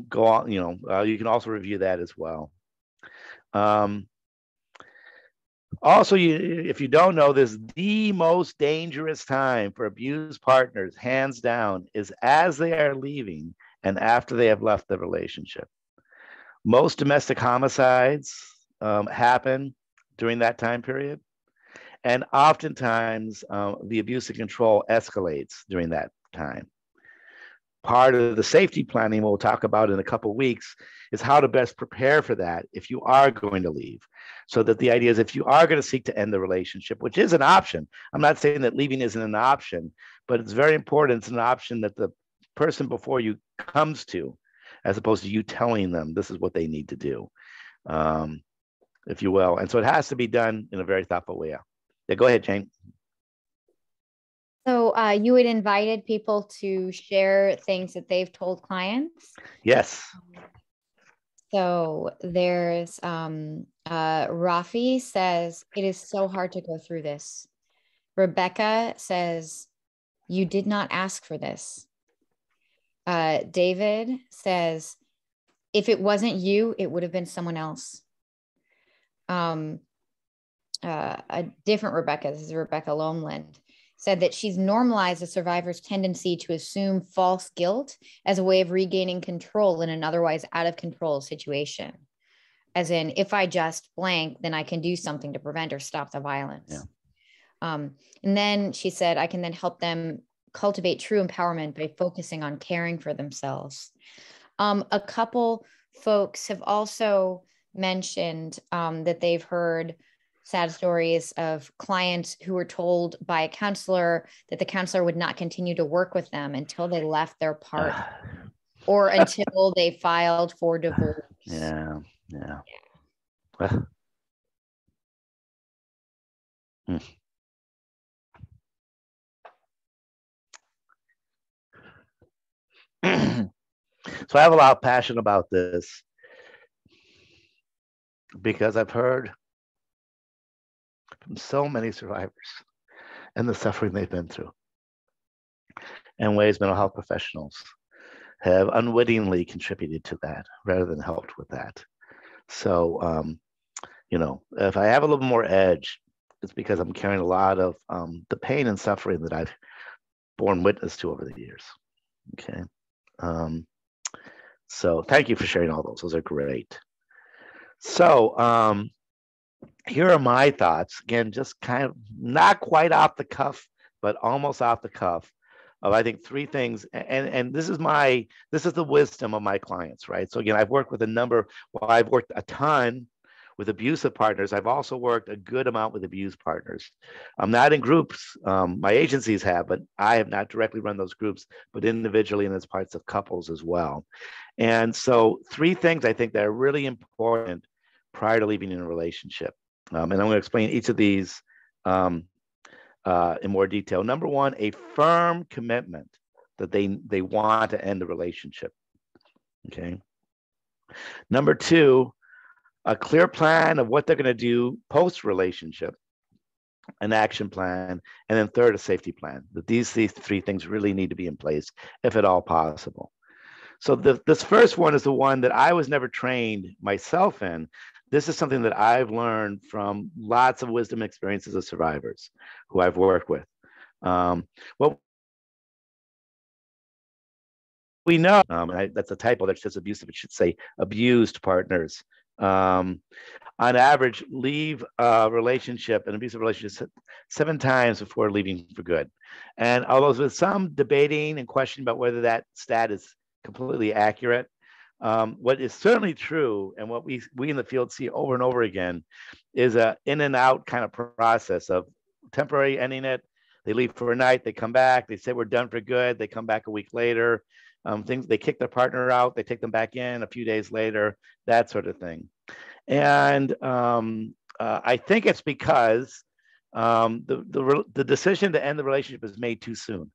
go on, you can also review that as well. Also, if you don't know this, the most dangerous time for abused partners, hands down, is as they are leaving and after they have left the relationship. Most domestic homicides happen during that time period. And oftentimes, the abuse and control escalates during that time. Part of the safety planning we'll talk about in a couple of weeks is how to best prepare for that if you are going to leave. So that the idea is, if you are going to seek to end the relationship, which is an option, I'm not saying that leaving isn't an option, but it's very important. It's an option that the person before you comes to, as opposed to you telling them this is what they need to do, if you will. And so it has to be done in a very thoughtful way. Yeah, go ahead, Jane. So you had invited people to share things that they've told clients? Yes. So there's Rafi says, it is so hard to go through this. Rebecca says, you did not ask for this. David says, if it wasn't you, it would have been someone else. A different Rebecca, this is Rebecca Lomeland, said that she's normalized a survivor's tendency to assume false guilt as a way of regaining control in an otherwise out of control situation. As in, if I just blank, then I can do something to prevent or stop the violence. Yeah. And then she said, I can then help them cultivate true empowerment by focusing on caring for themselves. A couple folks have also mentioned that they've heard sad stories of clients who were told by a counselor that the counselor would not continue to work with them until they left their partner or until they filed for divorce. Yeah. So I have a lot of passion about this because I've heard from so many survivors and the suffering they've been through, and ways mental health professionals have unwittingly contributed to that rather than helped with that. So, if I have a little more edge, it's because I'm carrying a lot of the pain and suffering that I've borne witness to over the years. Okay. So thank you for sharing all those. Those are great. So here are my thoughts. Again, just kind of not quite off the cuff, but almost off the cuff of, I think, three things. And this is the wisdom of my clients, right? So again, I've worked with I've worked a ton with abusive partners. I've also worked a good amount with abused partners. I'm not in groups. My agencies have, but I have not directly run those groups, but individually and as parts of couples as well. And so three things I think that are really important prior to leaving in a relationship. And I'm going to explain each of these in more detail. Number one, a firm commitment that they want to end the relationship. Okay. Number two, a clear plan of what they're going to do post-relationship, an action plan, and then third, a safety plan. That these three things really need to be in place, if at all possible. So this first one is the one that I was never trained myself in. This is something that I've learned from lots of wisdom experiences of survivors who I've worked with. Well, we know, that's a typo, that says abusive, it should say abused partners. On average, leave a relationship, an abusive relationship, 7 times before leaving for good. And although there's some debating and questioning about whether that stat is completely accurate, what is certainly true, and what we in the field see over and over again, is a in and out kind of process of temporary ending it. They leave for a night, they come back, they say we're done for good, they come back a week later. They kick their partner out, they take them back in a few days later, that sort of thing. And I think it's because the decision to end the relationship is made too soon.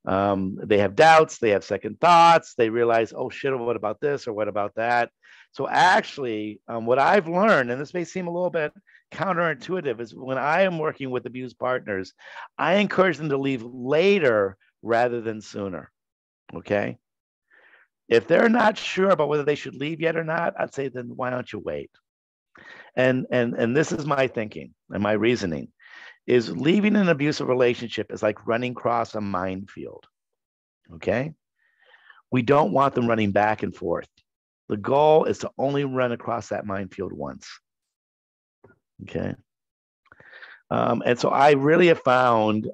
They have doubts, they have second thoughts, they realize, oh shit, what about this or what about that? So actually, what I've learned, and this may seem a little bit counterintuitive, is when I am working with abused partners, I encourage them to leave later rather than sooner. Okay. If they're not sure about whether they should leave yet or not, I'd say, then why don't you wait? And this is my thinking and my reasoning, is leaving an abusive relationship is like running across a minefield. Okay. We don't want them running back and forth. The goal is to only run across that minefield once. Okay. And so I really have found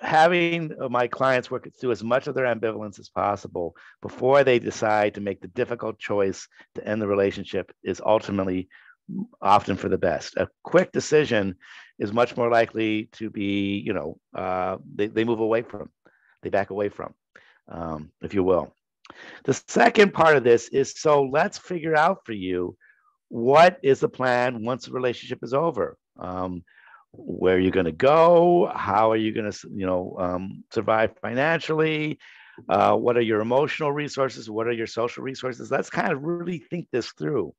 having my clients work through as much of their ambivalence as possible before they decide to make the difficult choice to end the relationship is ultimately often for the best. A quick decision is much more likely to be, they move away from, they back away from, if you will. The second part of this is, so let's figure out for you, what is the plan once the relationship is over? Where are you going to go? How are you going to, survive financially? What are your emotional resources? What are your social resources? Let's kind of really think this through.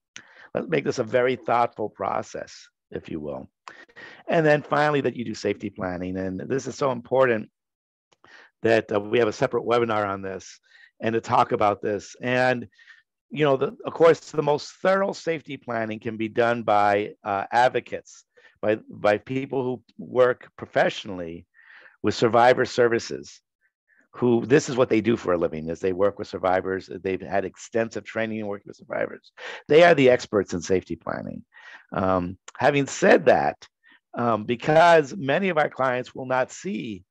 Let's make this a very thoughtful process, if you will. And then finally, that you do safety planning. And this is so important that we have a separate webinar on this and to talk about this. And, of course, the most thorough safety planning can be done by advocates, by people who work professionally with survivor services, who this is what they do for a living, is they work with survivors. They've had extensive training and working with survivors. They are the experts in safety planning. Having said that, because many of our clients will not see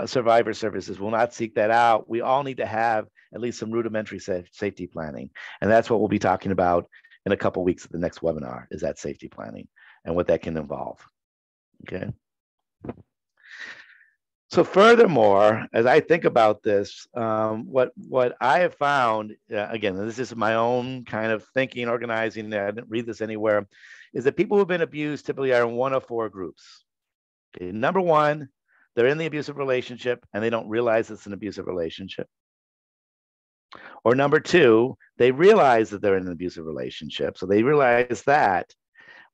survivor services, will not seek that out, we all need to have at least some rudimentary safety planning. And that's what we'll be talking about in a couple of weeks at the next webinar, is that safety planning and what that can involve. Okay. So furthermore, as I think about this, what I have found, again, this is my own kind of thinking, organizing, I didn't read this anywhere, is that people who've been abused typically are in one of 4 groups. Okay. Number one, they're in the abusive relationship and they don't realize it's an abusive relationship. Or number two, they realize that they're in an abusive relationship. So they realize that.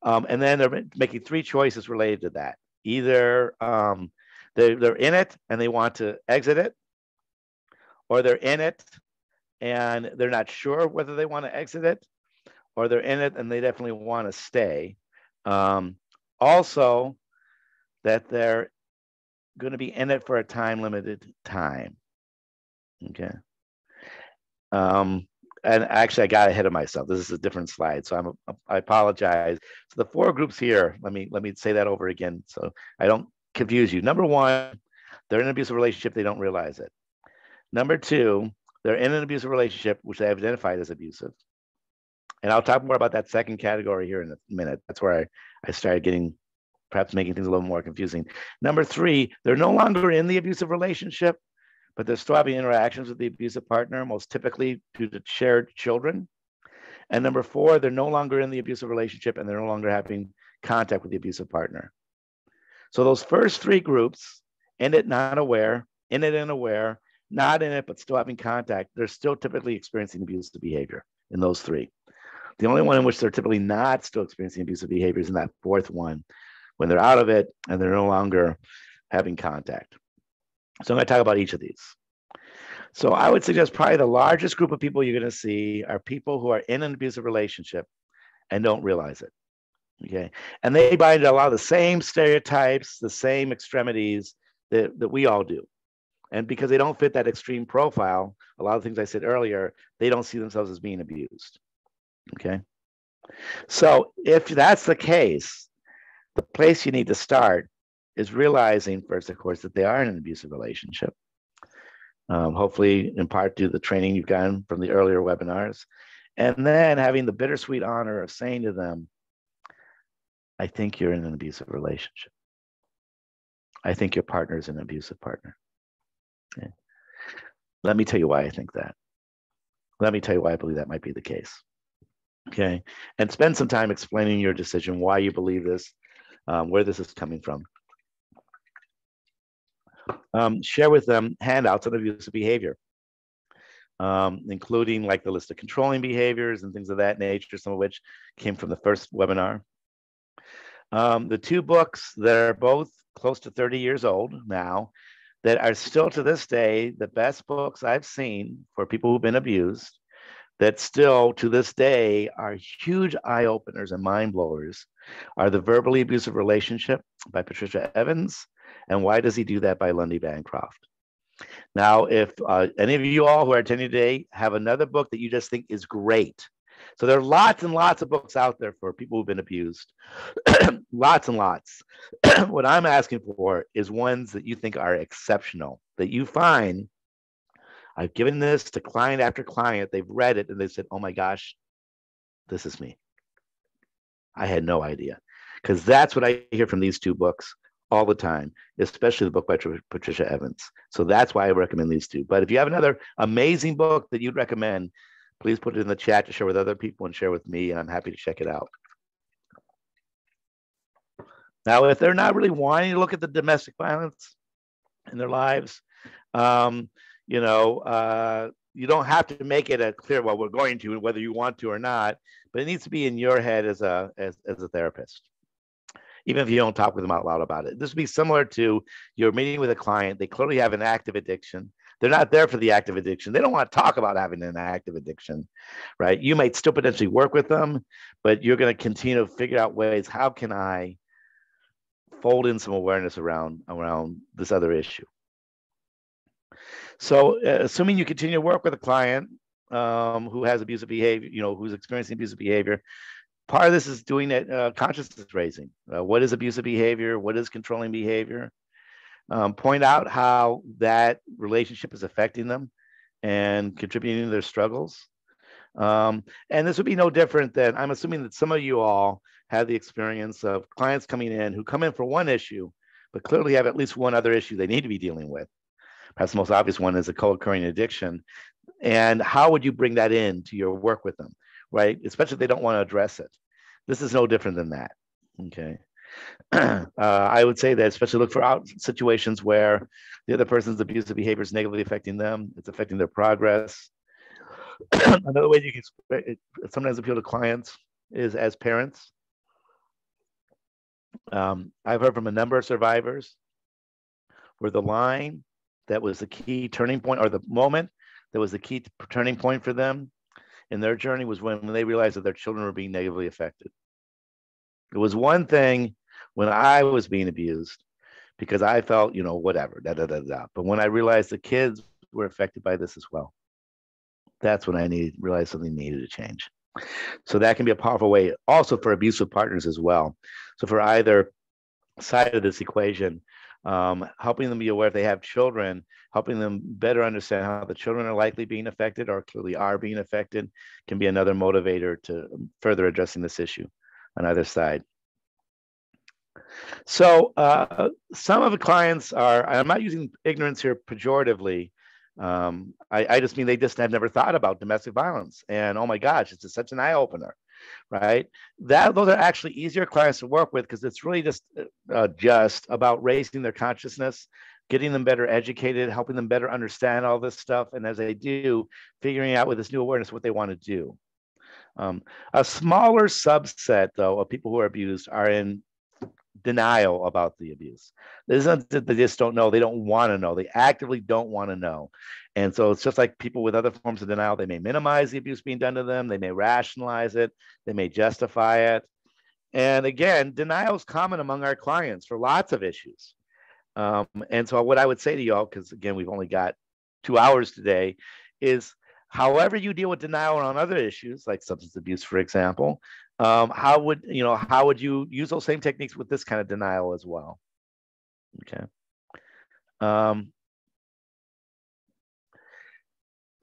And then they're making three choices related to that. Either they're in it and they want to exit it, or they're in it and they're not sure whether they want to exit it, or they're in it and they definitely want to stay. Also, that they're going to be in it for a limited time. Okay. And actually, I got ahead of myself. This is a different slide, so I apologize. So the four groups here. Let me say that over again, so I don't confuse you. Number one, they're in an abusive relationship. They don't realize it. Number two, they're in an abusive relationship, which they have identified as abusive. And I'll talk more about that second category here in a minute. That's where I started perhaps making things a little more confusing. Number three, they're no longer in the abusive relationship, but they're still having interactions with the abusive partner, most typically due to shared children. And number four, they're no longer in the abusive relationship and they're no longer having contact with the abusive partner. So those first three groups, in it, not aware, in it and aware, not in it, but still having contact, they're still typically experiencing abusive behavior in those three. The only one in which they're typically not still experiencing abusive behavior is in that fourth one, when they're out of it and they're no longer having contact. So I'm going to talk about each of these. So I would suggest probably the largest group of people you're going to see are people who are in an abusive relationship and don't realize it. Okay. And they buy into a lot of the same stereotypes, the same extremities that we all do. And because they don't fit that extreme profile, a lot of things I said earlier, they don't see themselves as being abused. Okay. So if that's the case, the place you need to start is realizing first, of course, that they are in an abusive relationship. Hopefully, in part due to the training you've gotten from the earlier webinars. And then having the bittersweet honor of saying to them, I think you're in an abusive relationship. I think your partner is an abusive partner. Okay. Let me tell you why I think that. Let me tell you why I believe that might be the case. Okay. And spend some time explaining your decision, why you believe this, where this is coming from. Share with them handouts on abusive behavior, including like the list of controlling behaviors and things of that nature, some of which came from the first webinar. The two books that are both close to 30 years old now, that are still to this day the best books I've seen for people who've been abused, that still to this day are huge eye openers and mind blowers, are The Verbally Abusive Relationship by Patricia Evans and Why Does He Do That by Lundy Bancroft. Now, if any of you all who are attending today have another book that you just think is great, so there are lots and lots of books out there for people who've been abused, lots and lots. What I'm asking for is ones that you think are exceptional, that you find, I've given this to client after client, they've read it and they said, oh my gosh, this is me. I had no idea. Because that's what I hear from these two books all the time, especially the book by Patricia Evans. So that's why I recommend these two. But if you have another amazing book that you'd recommend, please put it in the chat to share with other people and share with me, and I'm happy to check it out. Now, if they're not really wanting to look at the domestic violence in their lives, you don't have to make it a clear, well, we're going to, whether you want to or not, but it needs to be in your head as a therapist. Even if you don't talk with them out loud about it. This would be similar to you're meeting with a client. They clearly have an active addiction. They're not there for the active addiction. They don't want to talk about having an active addiction, right? You might still potentially work with them, but you're going to continue to figure out ways, how can I fold in some awareness around this other issue? So assuming you continue to work with a client who has abusive behavior, who's experiencing abusive behavior, part of this is doing it consciousness raising. What is abusive behavior? What is controlling behavior? Point out how that relationship is affecting them and contributing to their struggles. And this would be no different than, I'm assuming that some of you all have the experience of clients coming in who come in for one issue, but clearly have at least one other issue they need to be dealing with. Perhaps the most obvious one is a co-occurring addiction. And how would you bring that in to your work with them, right? Especially if they don't want to address it. This is no different than that, okay? I would say that especially look for situations where the other person's abusive behavior is negatively affecting them. It's affecting their progress. Another way you can sometimes appeal to clients is as parents. I've heard from a number of survivors where the line that was the key turning point, or the moment that was the key turning point for them in their journey, was when they realized that their children were being negatively affected. It was one thing when I was being abused because I felt, whatever, da da da da. But when I realized the kids were affected by this as well, that's when I realized something needed to change. So that can be a powerful way also for abusive partners as well. So for either side of this equation, helping them be aware if they have children, helping them better understand how the children are likely being affected or clearly are being affected, can be another motivator to further addressing this issue on either side. So some of the clients are, I'm not using ignorance here pejoratively. I just mean they just have never thought about domestic violence. And oh my gosh, it's just such an eye opener, right? Those are actually easier clients to work with because it's really just about raising their consciousness, getting them better educated, helping them better understand all this stuff. And as they do, figuring out with this new awareness what they want to do. A smaller subset, though, of people who are abused are in denial about the abuse. This isn't that they just don't know, they don't want to know, they actively don't want to know. And so it's just like people with other forms of denial, they may minimize the abuse being done to them, they may rationalize it, they may justify it. And again, denial is common among our clients for lots of issues. And so what I would say to y'all, because again, we've only got 2 hours today, is however you deal with denial on other issues, like substance abuse, for example, how would you use those same techniques with this kind of denial as well? Okay.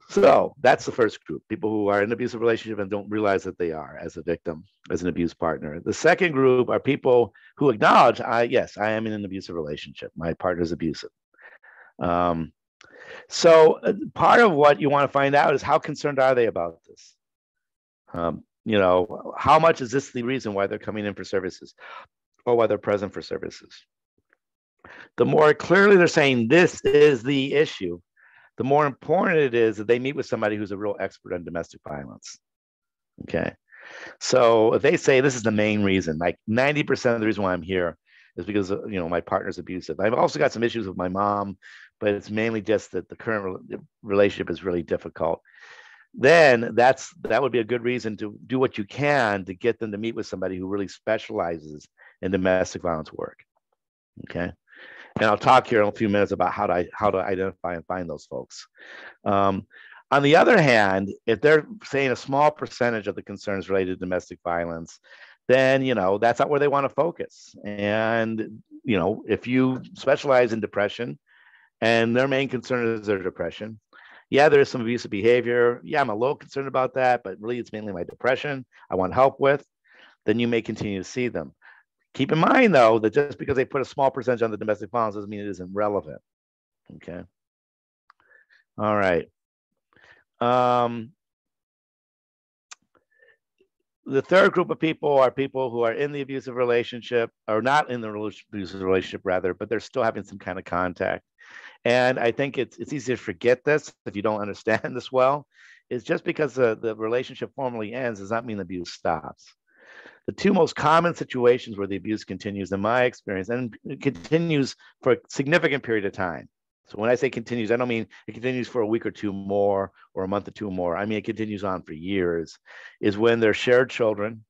So that's the first group, people who are in an abusive relationship and don't realize that they are as a victim, as an abuse partner. The second group are people who acknowledge, yes, I am in an abusive relationship. My partner is abusive. So part of what you want to find out is how concerned are they about this? How much is this the reason why they're coming in for services or why they're present for services? The more clearly they're saying this is the issue, the more important it is that they meet with somebody who's a real expert on domestic violence. Okay. So if they say this is the main reason, like 90% of the reason why I'm here is because, my partner's abusive. I've also got some issues with my mom, but it's mainly just that the current relationship is really difficult. Then that would be a good reason to do what you can to get them to meet with somebody who really specializes in domestic violence work. Okay. And I'll talk here in a few minutes about how to identify and find those folks. On the other hand, if they're saying a small percentage of the concerns related to domestic violence, then, that's not where they want to focus. And, if you specialize in depression and their main concern is their depression, yeah, there is some abusive behavior. Yeah, I'm a little concerned about that, but really it's mainly my depression I want help with, then you may continue to see them. Keep in mind, though, that just because they put a small percentage on the domestic violence doesn't mean it isn't relevant. Okay. All right. The third group of people are people who are in the abusive relationship, or not in the abusive relationship, rather, but they're still having some kind of contact. And I think it's easy to forget this if you don't understand this well. It's just because the relationship formally ends does not mean the abuse stops. The two most common situations where the abuse continues, in my experience, and it continues for a significant period of time. So when I say continues, I don't mean it continues for a week or two more or a month or two more. I mean, it continues on for years, is when they're shared children,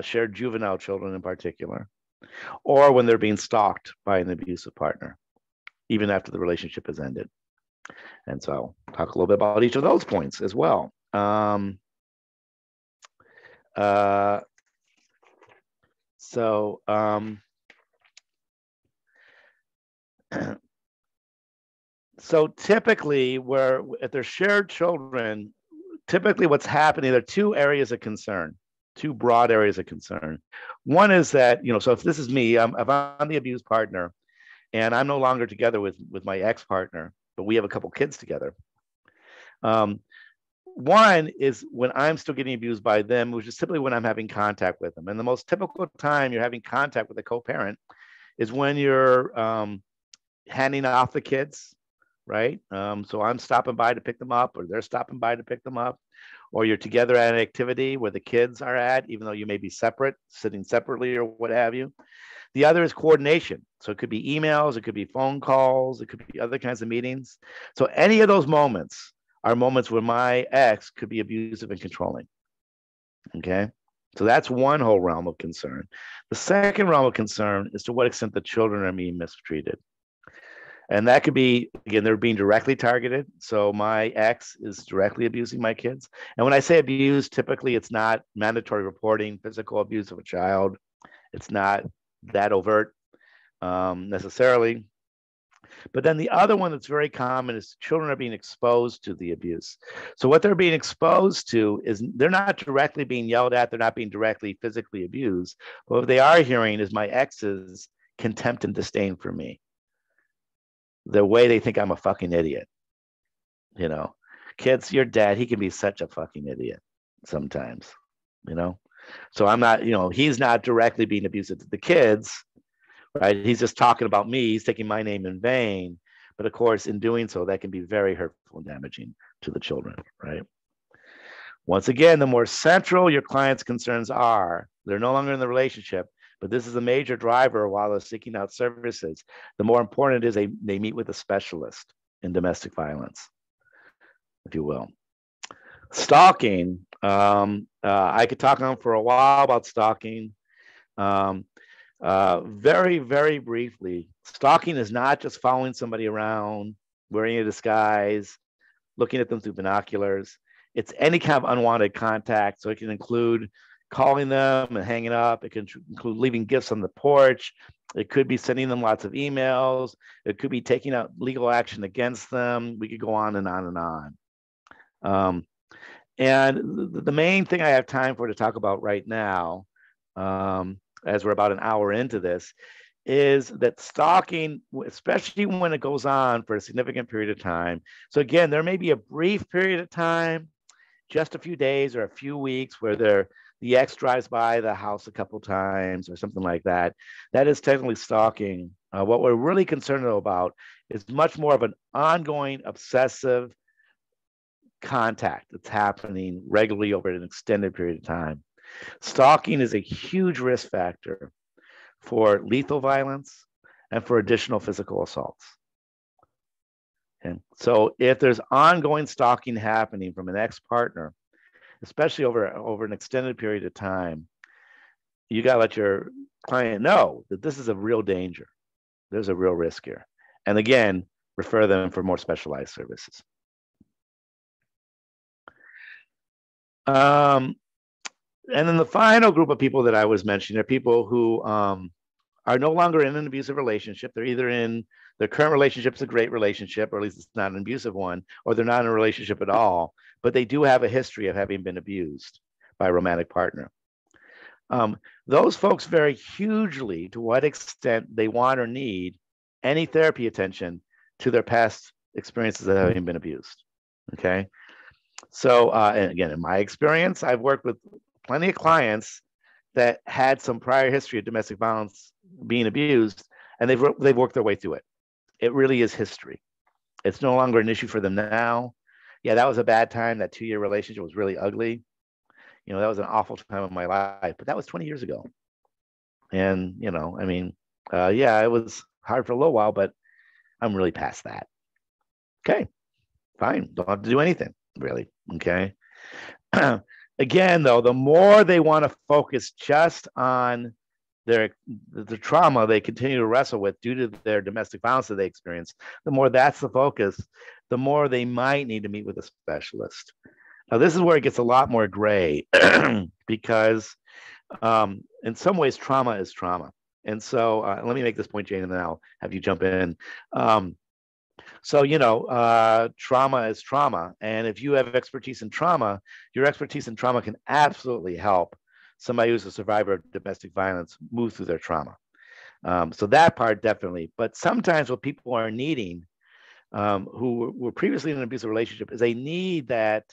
shared juvenile children in particular, or when they're being stalked by an abusive partner, even after the relationship has ended. And so I'll talk a little bit about each of those points as well. So typically, if they're shared children, typically what's happening, there are two areas of concern, two broad areas of concern. One is that, so if this is me, if I'm the abused partner and I'm no longer together with my ex-partner, but we have a couple kids together. one is when I'm still getting abused by them, which is typically when I'm having contact with them. And the most typical time you're having contact with a co-parent is when you're handing off the kids, right? So I'm stopping by to pick them up, or they're stopping by to pick them up, or you're together at an activity where the kids are at, even though you may be separate, sitting separately or what have you. The other is coordination. So it could be emails, it could be phone calls, it could be other kinds of meetings. So any of those moments are moments where my ex could be abusive and controlling. Okay. So that's one whole realm of concern. The second realm of concern is to what extent the children are being mistreated. And that could be, again, they're being directly targeted. So my ex is directly abusing my kids. And when I say abuse, typically it's not mandatory reporting, physical abuse of a child. It's not that overt necessarily. But then the other one that's very common is children are being exposed to the abuse. So what they're being exposed to is they're not directly being yelled at. They're not being directly physically abused. But what they are hearing is my ex's contempt and disdain for me. The way they think I'm a fucking idiot. You know, kids, your dad, he can be such a fucking idiot sometimes, you know? So I'm not, he's not directly being abusive to the kids, right? He's just talking about me. He's taking my name in vain. But of course, in doing so, that can be very hurtful and damaging to the children, right? Once again, the more central your client's concerns are, they're no longer in the relationship, but this is a major driver while they're seeking out services. The more important it is they meet with a specialist in domestic violence, if you will. Stalking, I could talk on for a while about stalking. Very, very briefly, stalking is not just following somebody around, wearing a disguise, looking at them through binoculars. It's any kind of unwanted contact. So it can include calling them and hanging up. It can include leaving gifts on the porch. It could be sending them lots of emails. It could be taking out legal action against them. We could go on and on and on. And the main thing I have time for to talk about right now, as we're about an hour into this, is that stalking, especially when it goes on for a significant period of time. So again, there may be a brief period of time, just a few days or a few weeks, where the ex drives by the house a couple times or something like that. That is technically stalking. What we're really concerned about is much more of an ongoing obsessive contact that's happening regularly over an extended period of time. Stalking is a huge risk factor for lethal violence and for additional physical assaults. And so if there's ongoing stalking happening from an ex-partner, especially over an extended period of time, you got to let your client know that this is a real danger. There's a real risk here. And again, refer them for more specialized services. And then the final group of people that I was mentioning are people who are no longer in an abusive relationship. They're either in their current relationship is a great relationship, or at least it's not an abusive one, or they're not in a relationship at all, but they do have a history of having been abused by a romantic partner. Those folks vary hugely to what extent they want or need any therapy attention to their past experiences of having been abused. Okay. So, and again, in my experience, I've worked with plenty of clients that had some prior history of domestic violence, being abused, and they've worked their way through it. It really is history. It's no longer an issue for them now. Yeah, that was a bad time. That 2-year relationship was really ugly. That was an awful time of my life, but that was 20 years ago. And, yeah, it was hard for a little while, but I'm really past that. Okay, fine. Don't have to do anything, really. Okay. Again, though, the more they want to focus just on the trauma they continue to wrestle with due to their domestic violence that they experience, the more that's the focus, the more they might need to meet with a specialist. Now, this is where it gets a lot more gray because in some ways, trauma is trauma. And so let me make this point, Jane, and then I'll have you jump in. Trauma is trauma. And if you have expertise in trauma, your expertise in trauma can absolutely help somebody who's a survivor of domestic violence move through their trauma. So that part definitely. But sometimes what people are needing who were previously in an abusive relationship is they need that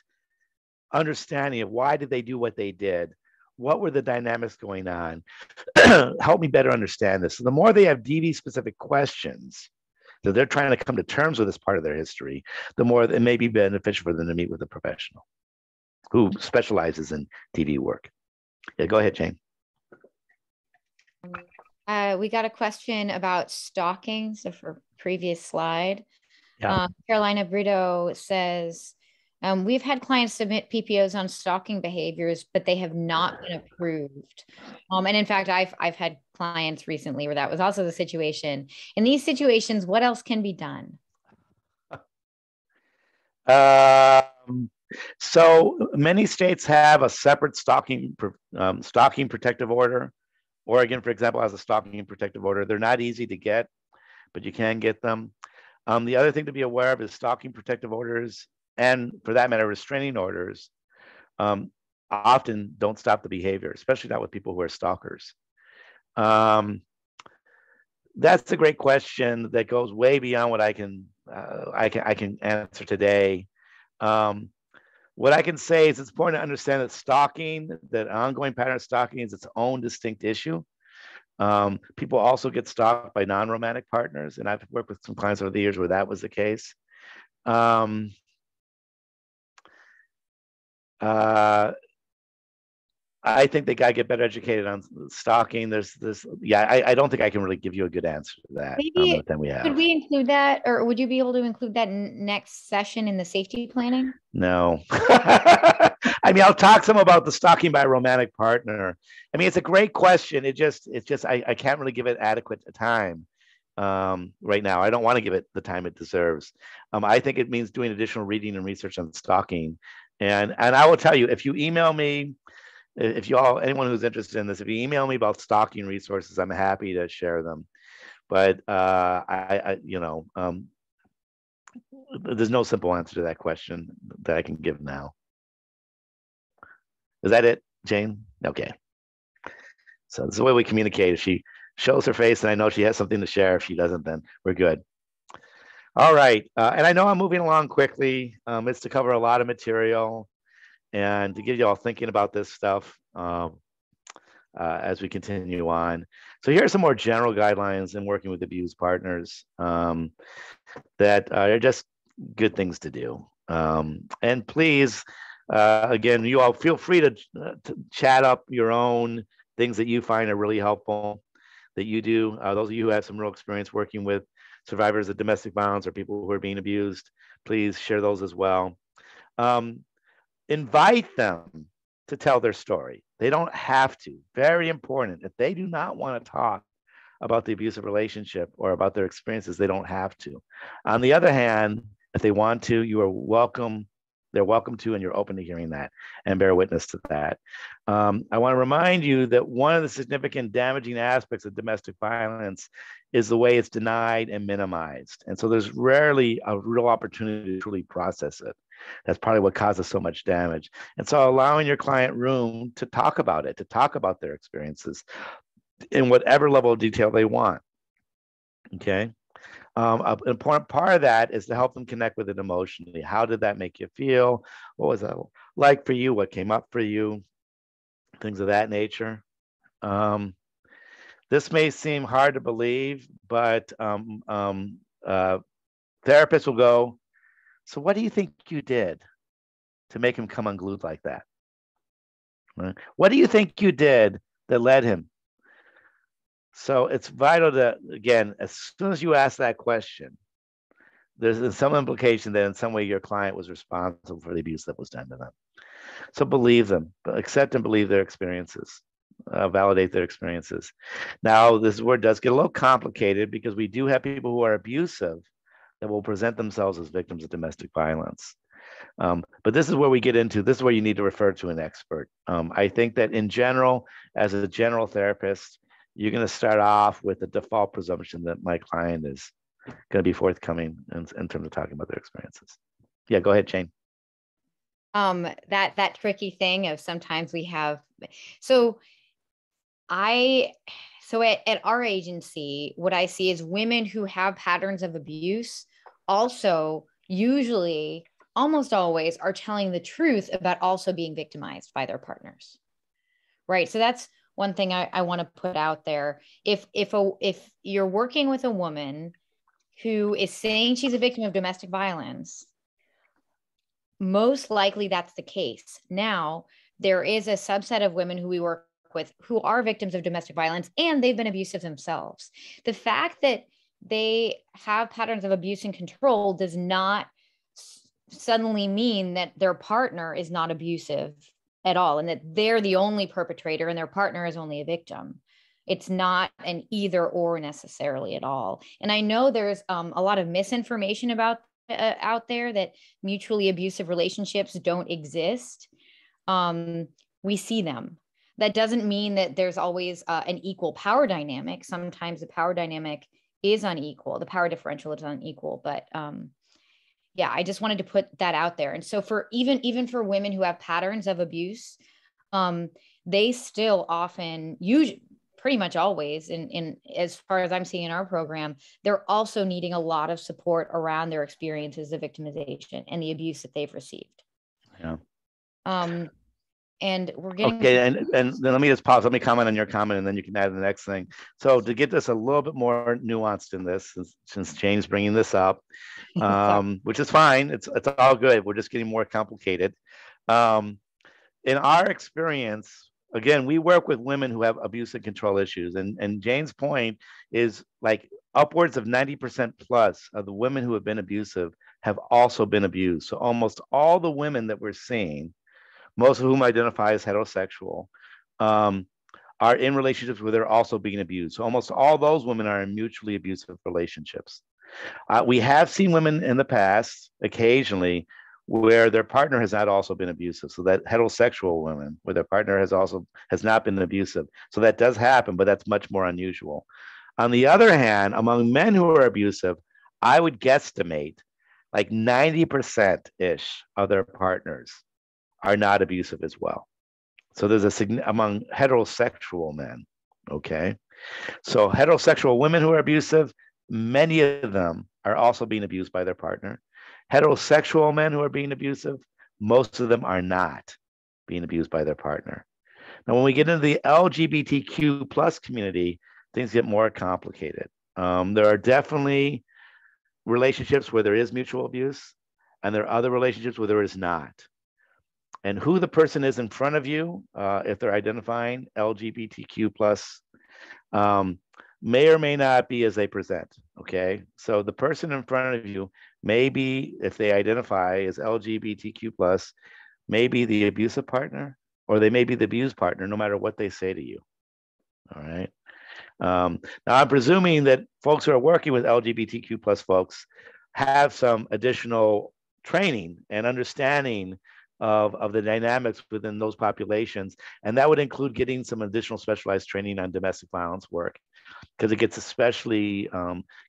understanding of why did they do what they did? What were the dynamics going on? Help me better understand this. So the more they have DV specific questions that they're trying to come to terms with as part of their history, the more it may be beneficial for them to meet with a professional who specializes in DV work. Yeah, go ahead, Jane. We got a question about stalking. So for previous slide, yeah. Carolina Brito says, we've had clients submit PPOs on stalking behaviors, but they have not been approved. And in fact, I've had clients recently where that was also the situation. In these situations, what else can be done? So many states have a separate stalking protective order. Oregon, for example, has a stalking protective order. They're not easy to get, but you can get them. The other thing to be aware of is stalking protective orders, and for that matter, restraining orders, often don't stop the behavior, especially not with people who are stalkers. That's a great question that goes way beyond what I can answer today. What I can say is it's important to understand that stalking, that ongoing pattern of stalking, is its own distinct issue. People also get stalked by non-romantic partners, and I've worked with some clients over the years where that was the case. I think they got to get better educated on stalking. I don't think I can really give you a good answer to that. Maybe could we include that, or would you be able to include that next session in the safety planning? No. I mean, I'll talk some about the stalking by a romantic partner. I mean, it's a great question. I can't really give it adequate time right now. I don't want to give it the time it deserves. I think it means doing additional reading and research on stalking. And I will tell you, if you email me, anyone who's interested in this, if you email me about stalking resources, I'm happy to share them. But there's no simple answer to that question that I can give now. Is that it, Jane? Okay. So this is the way we communicate. If she shows her face and I know she has something to share, if she doesn't, then we're good. All right. And I know I'm moving along quickly. It's to cover a lot of material and to get you all thinking about this stuff as we continue on. So here are some more general guidelines in working with abused partners that are just good things to do. And please, again, you all feel free to chat up your own things that you find are really helpful that you do. Those of you who have some real experience working with survivors of domestic violence or people who are being abused, please share those as well. Invite them to tell their story. They don't have to. Very important. If they do not want to talk about the abusive relationship or about their experiences, they don't have to. On the other hand, if they want to, you are welcome. They're welcome to, and you're open to hearing that and bear witness to that. I want to remind you that one of the significant damaging aspects of domestic violence is the way it's denied and minimized. And so there's rarely a real opportunity to truly process it. That's probably what causes so much damage. And so allowing your client room to talk about it, to talk about their experiences in whatever level of detail they want. Okay. An important part of that is to help them connect with it emotionally. How did that make you feel? What was that like for you? What came up for you? Things of that nature. This may seem hard to believe, but therapists will go, so what do you think you did to make him come unglued like that? Right? What do you think you did that led him? So it's vital to, again, as soon as you ask that question, there's some implication that in some way your client was responsible for the abuse that was done to them. So believe them, accept and believe their experiences, validate their experiences. Now, this word does get a little complicated because we do have people who are abusive that will present themselves as victims of domestic violence. But this is where we get into, this is where you need to refer to an expert. I think that in general, as a general therapist, you're going to start off with the default presumption that my client is going to be forthcoming in terms of talking about their experiences. Yeah, go ahead, Jane. That tricky thing of sometimes we have, so at our agency, what I see is women who have patterns of abuse also usually almost always are telling the truth about also being victimized by their partners. Right. So that's one thing I want to put out there. If you're working with a woman who is saying she's a victim of domestic violence, most likely that's the case. Now, there is a subset of women who we work with who are victims of domestic violence and they've been abusive themselves. The fact that they have patterns of abuse and control does not suddenly mean that their partner is not abusive at all and that they're the only perpetrator and their partner is only a victim. It's not an either or necessarily at all. And I know there's a lot of misinformation about out there that mutually abusive relationships don't exist. We see them. That doesn't mean that there's always an equal power dynamic. Sometimes the power dynamic is unequal. The power differential is unequal. But yeah, I just wanted to put that out there. And so for even for women who have patterns of abuse, they still often, usually, pretty much always, in as far as I'm seeing in our program, they're also needing a lot of support around their experiences of victimization and the abuse that they've received. Yeah. And we're getting okay. And then let me just pause. Let me comment on your comment, and then you can add the next thing. So to get this a little bit more nuanced in this, since Jane's bringing this up, which is fine. It's all good. We're just getting more complicated. In our experience, again, we work with women who have abuse and control issues. And Jane's point is like upwards of 90% plus of the women who have been abusive have also been abused. So almost all the women that we're seeing, most of whom identify as heterosexual, are in relationships where they're also being abused. So almost all those women are in mutually abusive relationships. We have seen women in the past, occasionally, where their partner has not also been abusive. So that heterosexual women where their partner has not been abusive. So that does happen, but that's much more unusual. On the other hand, among men who are abusive, I would guesstimate like 90%-ish of their partners are not abusive as well. So there's among heterosexual men, okay? So heterosexual women who are abusive, many of them are also being abused by their partner. Heterosexual men who are being abusive, most of them are not being abused by their partner. Now, when we get into the LGBTQ plus community, things get more complicated. There are definitely relationships where there is mutual abuse, and there are other relationships where there is not. And who the person is in front of you, if they're identifying LGBTQ plus, may or may not be as they present, okay? So the person in front of you may be, if they identify as LGBTQ plus, may be the abusive partner, or they may be the abused partner, no matter what they say to you, all right? Now, I'm presuming that folks who are working with LGBTQ plus folks have some additional training and understanding of the dynamics within those populations. And that would include getting some additional specialized training on domestic violence work, because it gets especially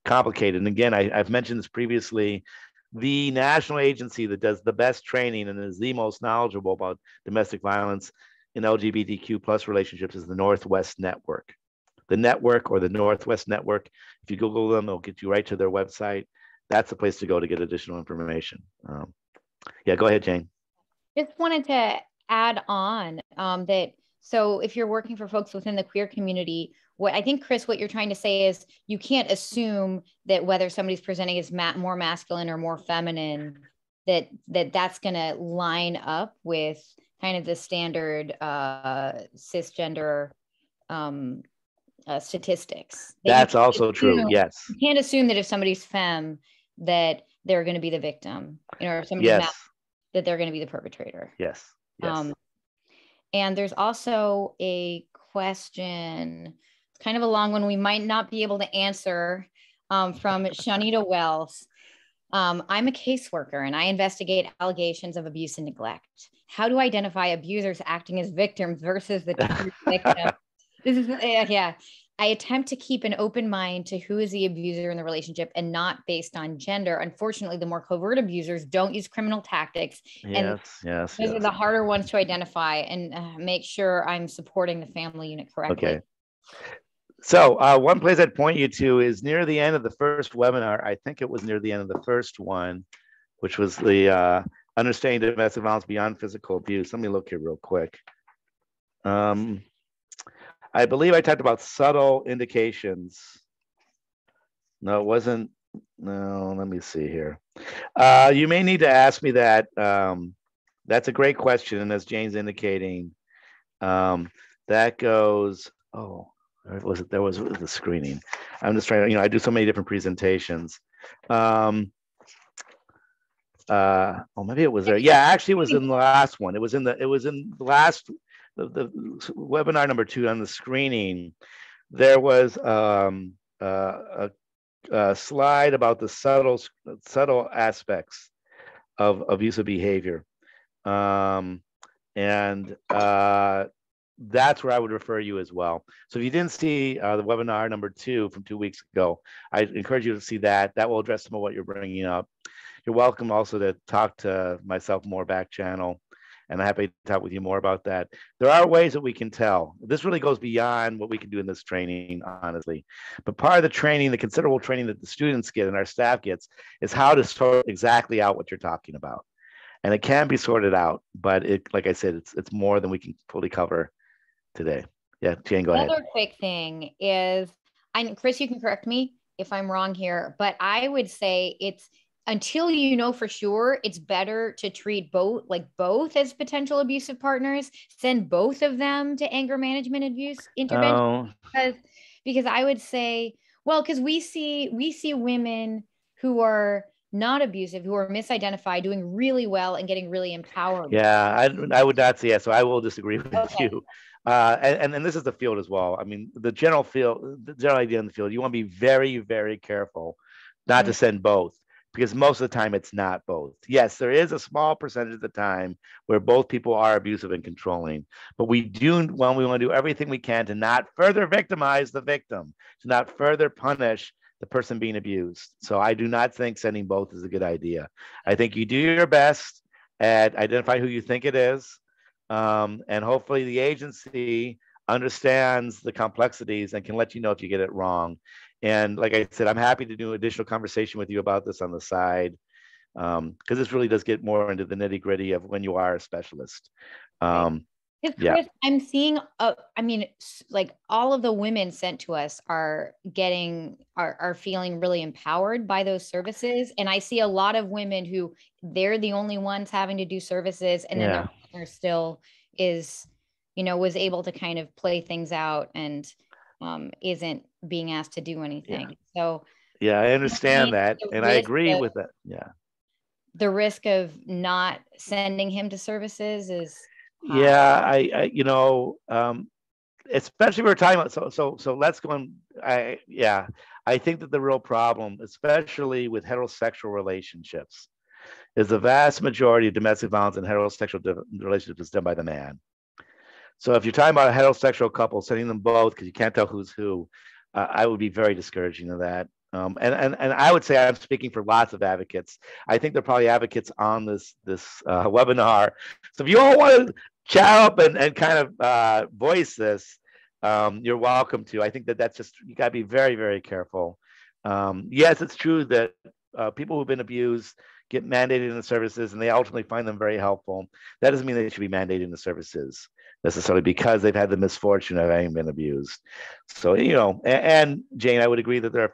complicated. And again, I've mentioned this previously, the national agency that does the best training and is the most knowledgeable about domestic violence in LGBTQ plus relationships is the Northwest Network. The network, or the Northwest Network, if you Google them, it'll get you right to their website. That's the place to go to get additional information. Yeah, go ahead, Jane. Just wanted to add on that. So if you're working for folks within the queer community, what I think, Chris, what you're trying to say is you can't assume that whether somebody's presenting as more masculine or more feminine, that's going to line up with kind of the standard cisgender statistics. That's also true. Yes. You can't assume that if somebody's femme, that they're going to be the victim, or if somebody's yes. that they're going to be the perpetrator. Yes. Yes. And there's also a question, it's kind of a long one we might not be able to answer, from Shanita Wells. I'm a caseworker and I investigate allegations of abuse and neglect. How do I identify abusers acting as victims versus the true victim? This is, yeah. I attempt to keep an open mind to who is the abuser in the relationship and not based on gender. Unfortunately, the more covert abusers don't use criminal tactics. Yes, and those are the harder ones to identify and make sure I'm supporting the family unit correctly. Okay. So one place I'd point you to is near the end of the first webinar. I think it was near the end of the first one, which was the understanding domestic violence beyond physical abuse. Let me look here real quick. I believe I talked about subtle indications. No, it wasn't. No, let me see here. You may need to ask me that. That's a great question. And as Jane's indicating, that goes, oh, was it? There was the screening. I'm just trying to, I do so many different presentations. Maybe it was there. Yeah, actually it was in the last one. It was in the last, the webinar number 2 on the screening. There was a slide about the subtle aspects of abusive behavior. That's where I would refer you as well. So if you didn't see the webinar number 2 from 2 weeks ago, I encourage you to see that. That will address some of what you're bringing up. You're welcome also to talk to myself more back channel, and I'm happy to talk with you more about that. There are ways that we can tell. This really goes beyond what we can do in this training, honestly. But part of the training, the considerable training that the students get and our staff gets, is how to sort exactly out what you're talking about. And it can be sorted out, but like I said, it's more than we can fully cover today. Yeah, Jane, go ahead. Another quick thing is, Chris, you can correct me if I'm wrong here, but I would say it's, until you know for sure, it's better to treat both as potential abusive partners, send both of them to anger management abuse intervention. Because I would say, well, because we see women who are not abusive, who are misidentified, doing really well and getting really empowered. Yeah, I would not say, so I will disagree with you. And this is the field as well. I mean, the general idea in the field, you want to be very, very careful not to send both, because most of the time it's not both. Yes, there is a small percentage of the time where both people are abusive and controlling, but we want to do everything we can to not further victimize the victim, to not further punish the person being abused. So I do not think sending both is a good idea. I think you do your best at identifying who you think it is, and hopefully the agency understands the complexities and can let you know if you get it wrong. And like I said, I'm happy to do additional conversation with you about this on the side, because this really does get more into the nitty gritty of when you are a specialist. Chris, I'm seeing, like all of the women sent to us are feeling really empowered by those services. And I see a lot of women who they're the only ones having to do services. And then their partner still is, was able to kind of play things out and isn't being asked to do anything. So yeah, I understand that. And I agree with that. Yeah. The risk of not sending him to services is high. Yeah, especially we're talking about, so let's go on. I think that the real problem, especially with heterosexual relationships, is the vast majority of domestic violence and heterosexual relationships is done by the man. So if you're talking about a heterosexual couple, sending them both because you can't tell who's who, I would be very discouraging of that. And I would say I'm speaking for lots of advocates. I think there are probably advocates on this webinar. So if you all want to chat up and kind of voice this, you're welcome to. I think that's just, you got to be very, very careful. Yes, it's true that people who've been abused get mandated in the services and they ultimately find them very helpful. That doesn't mean they should be mandated in the services necessarily because they've had the misfortune of having been abused. So, and Jane, I would agree that there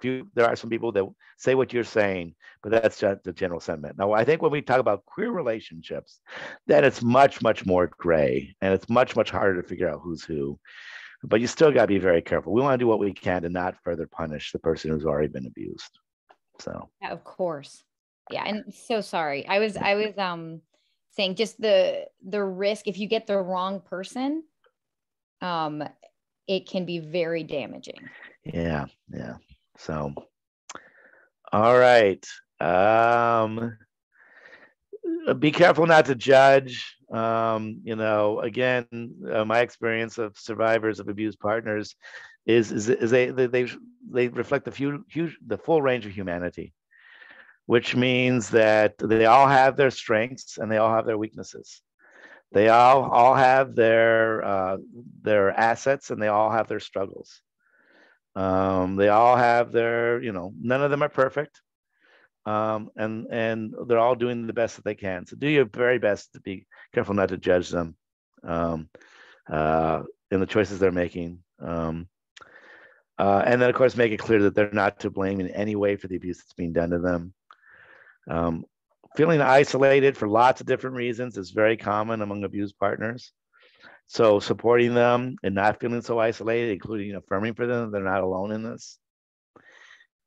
are some people that say what you're saying, but that's just the general sentiment. Now, I think when we talk about queer relationships, then it's much, much more gray and it's much, much harder to figure out who's who. But you still got to be very careful. We want to do what we can to not further punish the person who's already been abused. So, yeah, of course. Yeah, and so sorry. I was saying just the risk if you get the wrong person, it can be very damaging. Yeah. So, all right. Be careful not to judge. Again, my experience of survivors of abused partners is they reflect the full range of humanity, which means that they all have their strengths and they all have their weaknesses. They all have their assets and they all have their struggles. They all have their, none of them are perfect. and they're all doing the best that they can. So do your very best to be careful not to judge them in the choices they're making. And then, of course, make it clear that they're not to blame in any way for the abuse that's being done to them. Feeling isolated for lots of different reasons is very common among abused partners. So supporting them and not feeling so isolated, including affirming for them that they're not alone in this.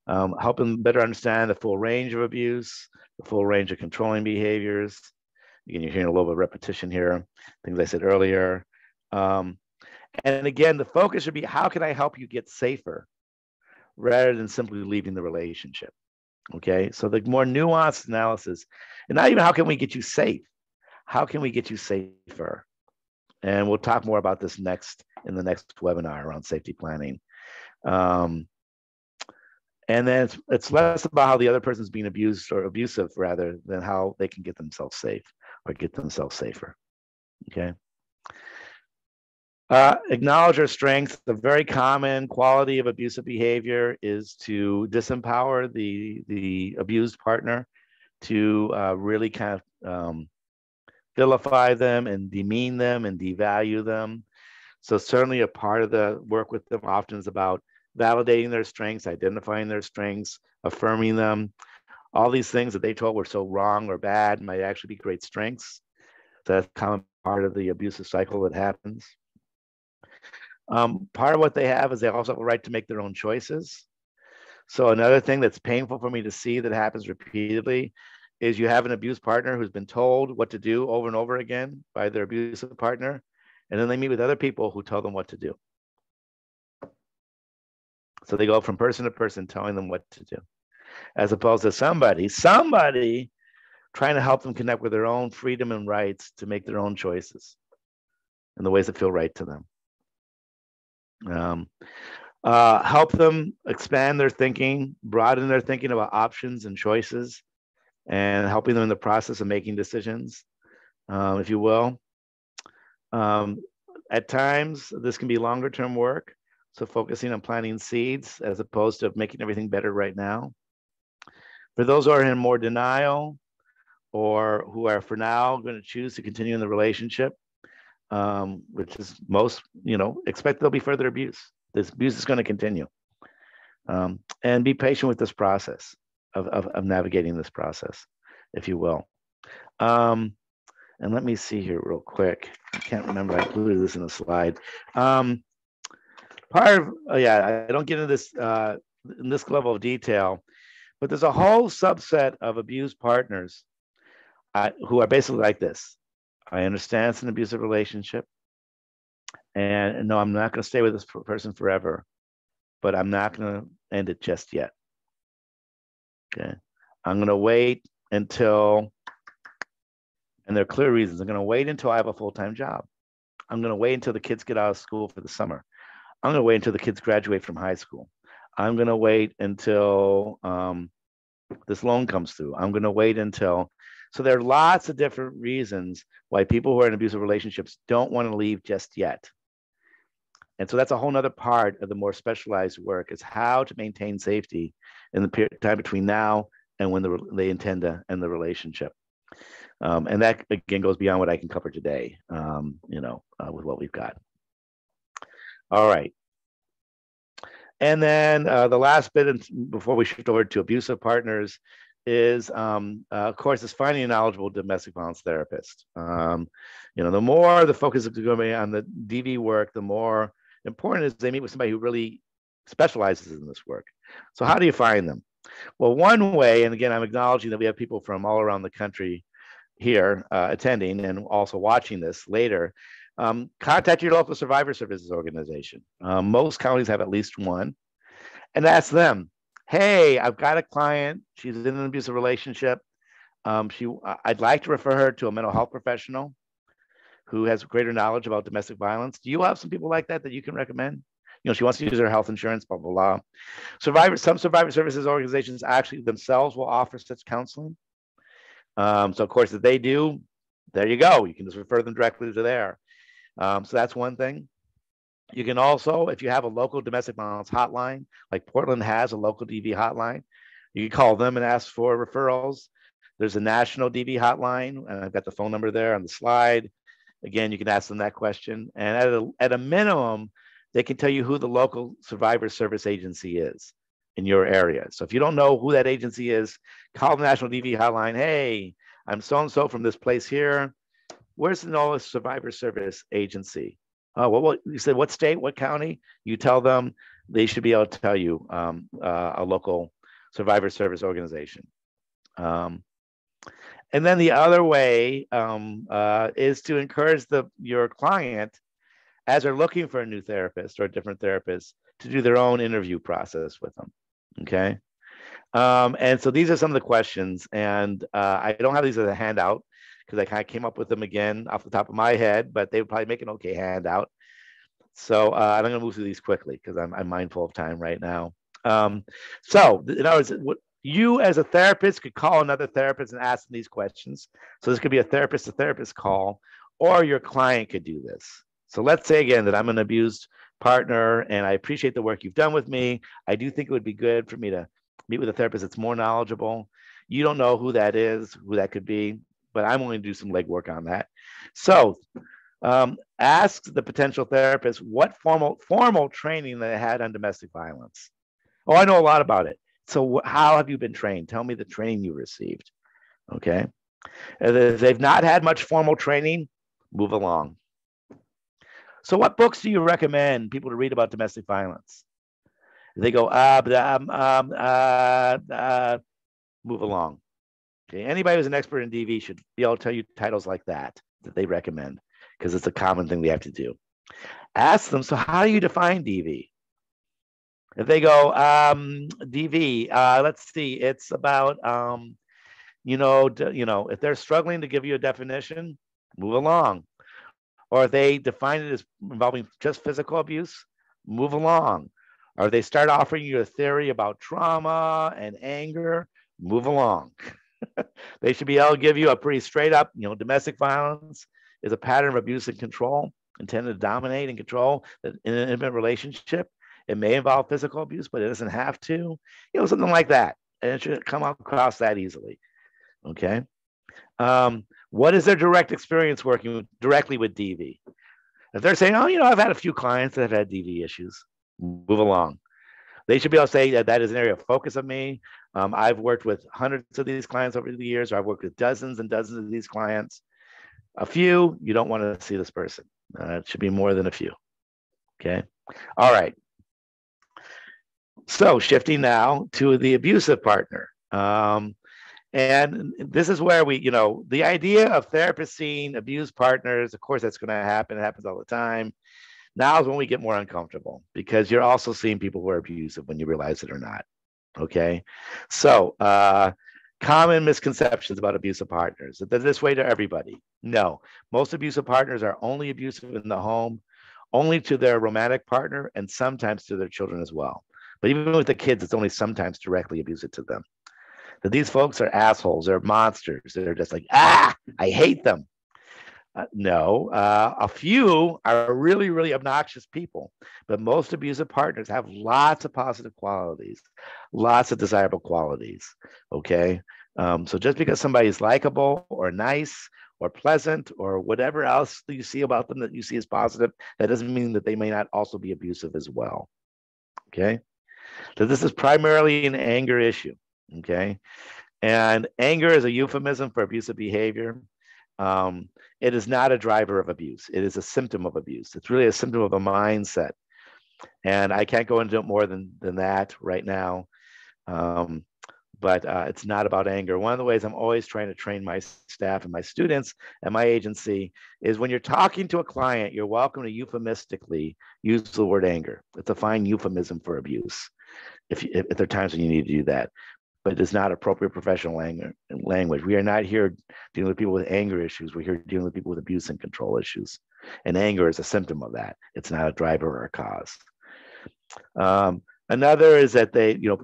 Help them better understand the full range of abuse, the full range of controlling behaviors. Again, you're hearing a little bit of repetition here, things I said earlier. And again, the focus should be, how can I help you get safer rather than simply leaving the relationship? Okay, so the more nuanced analysis, and not even how can we get you safe, how can we get you safer? And we'll talk more about this in the next webinar around safety planning. And then it's less about how the other person's being abused or abusive rather than how they can get themselves safe or get themselves safer. Okay. Acknowledge our strengths. The very common quality of abusive behavior is to disempower the abused partner, to really kind of vilify them and demean them and devalue them. So certainly a part of the work with them often is about validating their strengths, identifying their strengths, affirming them. All these things that they told were so wrong or bad might actually be great strengths. So that's a common part of the abusive cycle that happens. Part of what they have is they also have a right to make their own choices. So another thing that's painful for me to see that happens repeatedly is you have an abused partner who's been told what to do over and over again by their abusive partner, and then they meet with other people who tell them what to do. So they go from person to person telling them what to do, as opposed to somebody trying to help them connect with their own freedom and rights to make their own choices in the ways that feel right to them. Help them expand their thinking, broaden their thinking about options and choices, and helping them in the process of making decisions, if you will. At times, this can be longer term work. So focusing on planting seeds as opposed to making everything better right now. For those who are in more denial or who are for now going to choose to continue in the relationship, which is most, expect there'll be further abuse. This abuse is going to continue. And be patient with this process of navigating this process, if you will. And let me see here real quick. I can't remember, I included this in a slide. I don't get into this in this level of detail, but there's a whole subset of abused partners who are basically like this. I understand it's an abusive relationship, and no, I'm not going to stay with this person forever, but I'm not going to end it just yet. Okay, I'm going to wait until, and there are clear reasons. I'm going to wait until I have a full-time job. I'm going to wait until the kids get out of school for the summer. I'm going to wait until the kids graduate from high school. I'm going to wait until this loan comes through. I'm going to wait until. So there are lots of different reasons why people who are in abusive relationships don't want to leave just yet. And so that's a whole nother part of the more specialized work, is how to maintain safety in the time between now and when they intend to end the relationship. And that, again, goes beyond what I can cover today, with what we've got. All right. And then the last bit before we shift over to abusive partners is, of course, is finding a knowledgeable domestic violence therapist. The more the focus is going to be on the DV work, the more important it is they meet with somebody who really specializes in this work. So how do you find them? Well, one way, and again, I'm acknowledging that we have people from all around the country here attending and also watching this later. Contact your local survivor services organization. Most counties have at least one, and ask them, hey, I've got a client. She's in an abusive relationship. I'd like to refer her to a mental health professional who has greater knowledge about domestic violence. Do you have some people like that you can recommend? She wants to use her health insurance, blah, blah, blah. Some survivor services organizations actually themselves will offer such counseling. So of course, if they do, there you go. You can just refer them directly to there. So that's one thing. You can also, if you have a local domestic violence hotline, like Portland has a local DV hotline, You can call them and ask for referrals. There's a national DV hotline, and I've got the phone number there on the slide. Again, you can ask them that question. And at a minimum, they can tell you who the local survivor service agency is in your area. So if you don't know who that agency is, call the National DV hotline. Hey, I'm so-and-so from this place here. Where's the NOLA Survivor Service Agency? Oh, well, you said what state, what county? You tell them, they should be able to tell you a local survivor service organization. And then the other way is to encourage your client, as they're looking for a new therapist or a different therapist, to do their own interview process with them. Okay. And so these are some of the questions, and I don't have these as a handout because I kind of came up with them again off the top of my head, but they would probably make an okay handout. So I'm going to move through these quickly because I'm mindful of time right now. So in other words, you as a therapist could call another therapist and ask them these questions. So this could be a therapist call, or your client could do this. So let's say again that I'm an abused partner and I appreciate the work you've done with me. I do think it would be good for me to meet with a therapist that's more knowledgeable. You don't know who that is, who that could be, but I'm going to do some legwork on that. So ask the potential therapist what formal training they had on domestic violence. Oh, I know a lot about it. So how have you been trained? Tell me the training you received. Okay. And if they've not had much formal training, move along. So what books do you recommend people to read about domestic violence? They go, move along. Okay. Anybody who's an expert in DV should be able to tell you titles like that they recommend, because it's a common thing they have to do. Ask them, so how do you define DV? If they go, DV, let's see, it's about, if they're struggling to give you a definition, move along. Or if they define it as involving just physical abuse, move along. Or if they start offering you a theory about trauma and anger, move along. They should be able to give you a pretty straight up, domestic violence is a pattern of abuse and control intended to dominate and control in an intimate relationship. It may involve physical abuse, but it doesn't have to, something like that. And it should come across that easily. Okay. What is their direct experience working directly with DV? If they're saying, oh, I've had a few clients that have had DV issues, move along. They should be able to say that is an area of focus of me. I've worked with hundreds of these clients over the years, or I've worked with dozens and dozens of these clients. A few, you don't want to see this person. It should be more than a few. Okay. All right. So shifting now to the abusive partner. And this is where the idea of therapists seeing abused partners, of course, that's going to happen. It happens all the time. Now is when we get more uncomfortable, because you're also seeing people who are abusive when you realize it or not. Okay. So common misconceptions about abusive partners. They're this way to everybody. No, most abusive partners are only abusive in the home, only to their romantic partner, and sometimes to their children as well. But even with the kids, it's only sometimes directly abusive to them. That these folks are assholes, they're monsters. They're just like, I hate them. No, a few are really, really obnoxious people, but most abusive partners have lots of positive qualities, lots of desirable qualities. Okay. So just because somebody is likable or nice or pleasant or whatever else you see about them that you see as positive, that doesn't mean that they may not also be abusive as well. Okay. So this is primarily an anger issue. Okay. And anger is a euphemism for abusive behavior. It is not a driver of abuse. It is a symptom of abuse. It's really a symptom of a mindset. And I can't go into it more than that right now. But it's not about anger. One of the ways I'm always trying to train my staff and my students at my agency is when you're talking to a client, you're welcome to euphemistically use the word anger. It's a fine euphemism for abuse if there are times when you need to do that. But it is not appropriate professional language. We are not here dealing with people with anger issues. We're here dealing with people with abuse and control issues. And anger is a symptom of that. It's not a driver or a cause. Another is that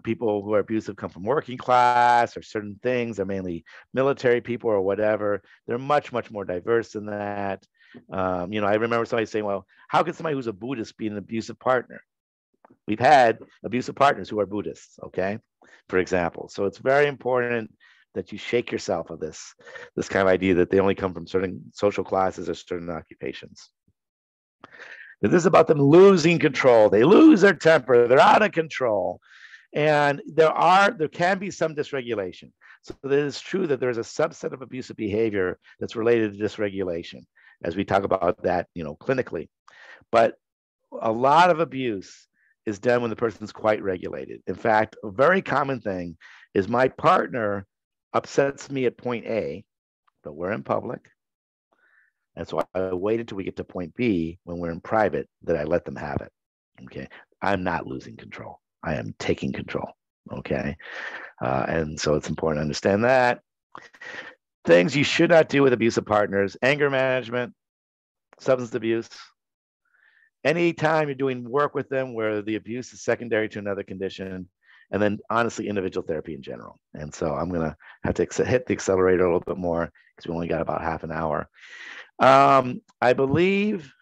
people who are abusive come from working class or certain things. They're mainly military people or whatever. They're much, much more diverse than that. I remember somebody saying, well, how can somebody who's a Buddhist be an abusive partner? we've had abusive partners who are Buddhists, okay, for example. So it's very important that you shake yourself of this kind of idea that they only come from certain social classes or certain occupations. This is about them losing control. They lose their temper. They're out of control. And there can be some dysregulation. So it is true that there's a subset of abusive behavior that's related to dysregulation, as we talk about that, clinically. But a lot of abuse is done when the person's quite regulated. In fact, a very common thing is my partner upsets me at point A, but we're in public. And so I wait until we get to point B when we're in private that I let them have it. Okay. I'm not losing control. I am taking control. Okay. And so it's important to understand that. Things you should not do with abusive partners: anger management, substance abuse. Anytime you're doing work with them where the abuse is secondary to another condition, and then honestly, individual therapy in general. And so I'm going to have to hit the accelerator a little bit more because we only got about half an hour. I believe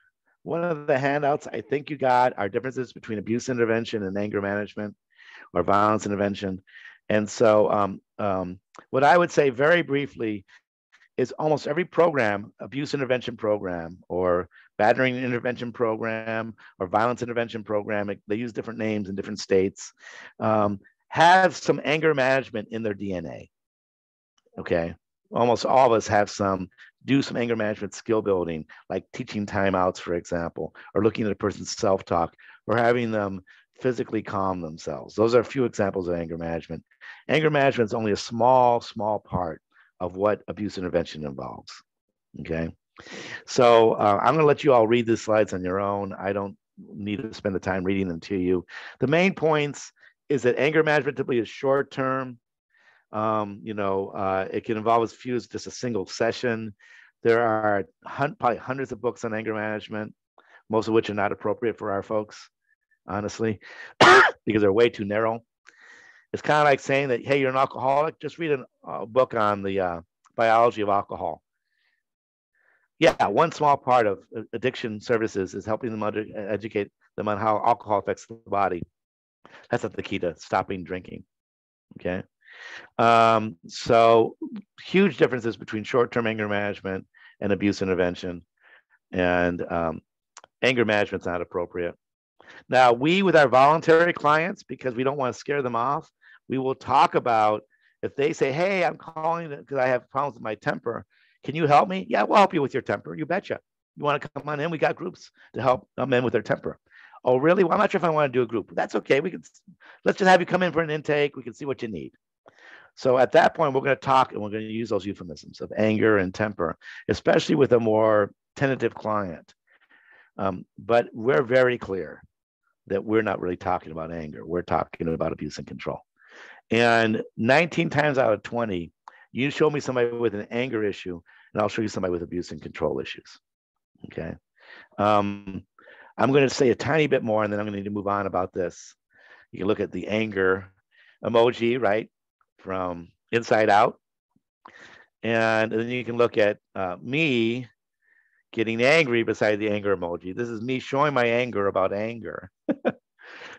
one of the handouts I think you got are differences between abuse intervention and anger management or violence intervention. And so what I would say very briefly is almost every program, abuse intervention program or battering intervention program or violence intervention program, they use different names in different states, have some anger management in their DNA. Okay. Almost all of us have do some anger management skill building, like teaching timeouts, for example, or looking at a person's self-talk, or having them physically calm themselves. Those are a few examples of anger management. Anger management is only a small part of what abuse intervention involves. Okay. So I'm going to let you all read these slides on your own. I don't need to spend the time reading them to you. The main points is that anger management typically is short-term. It can involve as few as just a single session. There are probably hundreds of books on anger management, most of which are not appropriate for our folks, honestly, because they're way too narrow. It's kind of like saying that, hey, you're an alcoholic, just read a book on the biology of alcohol. Yeah, one small part of addiction services is helping them educate them on how alcohol affects the body. That's not the key to stopping drinking. Okay. So huge differences between short-term anger management and abuse intervention, and anger management's not appropriate. Now, with our voluntary clients, because we don't want to scare them off, we will talk about if they say, hey, I'm calling because I have problems with my temper. Can you help me? Yeah, we'll help you with your temper. You betcha. You want to come on in? We got groups to help men with their temper. Oh, really? Well, I'm not sure if I want to do a group. That's okay. Let's just have you come in for an intake. We can see what you need. So at that point, we're going to talk and we're going to use those euphemisms of anger and temper, especially with a more tentative client. But we're very clear that we're not really talking about anger. We're talking about abuse and control. And 19 times out of 20, you show me somebody with an anger issue, and I'll show you somebody with abuse and control issues. Okay. I'm going to say a tiny bit more, and then I'm going to need to move on about this. You can look at the anger emoji, right, from inside out. And then you can look at me getting angry beside the anger emoji. This is me showing my anger about anger.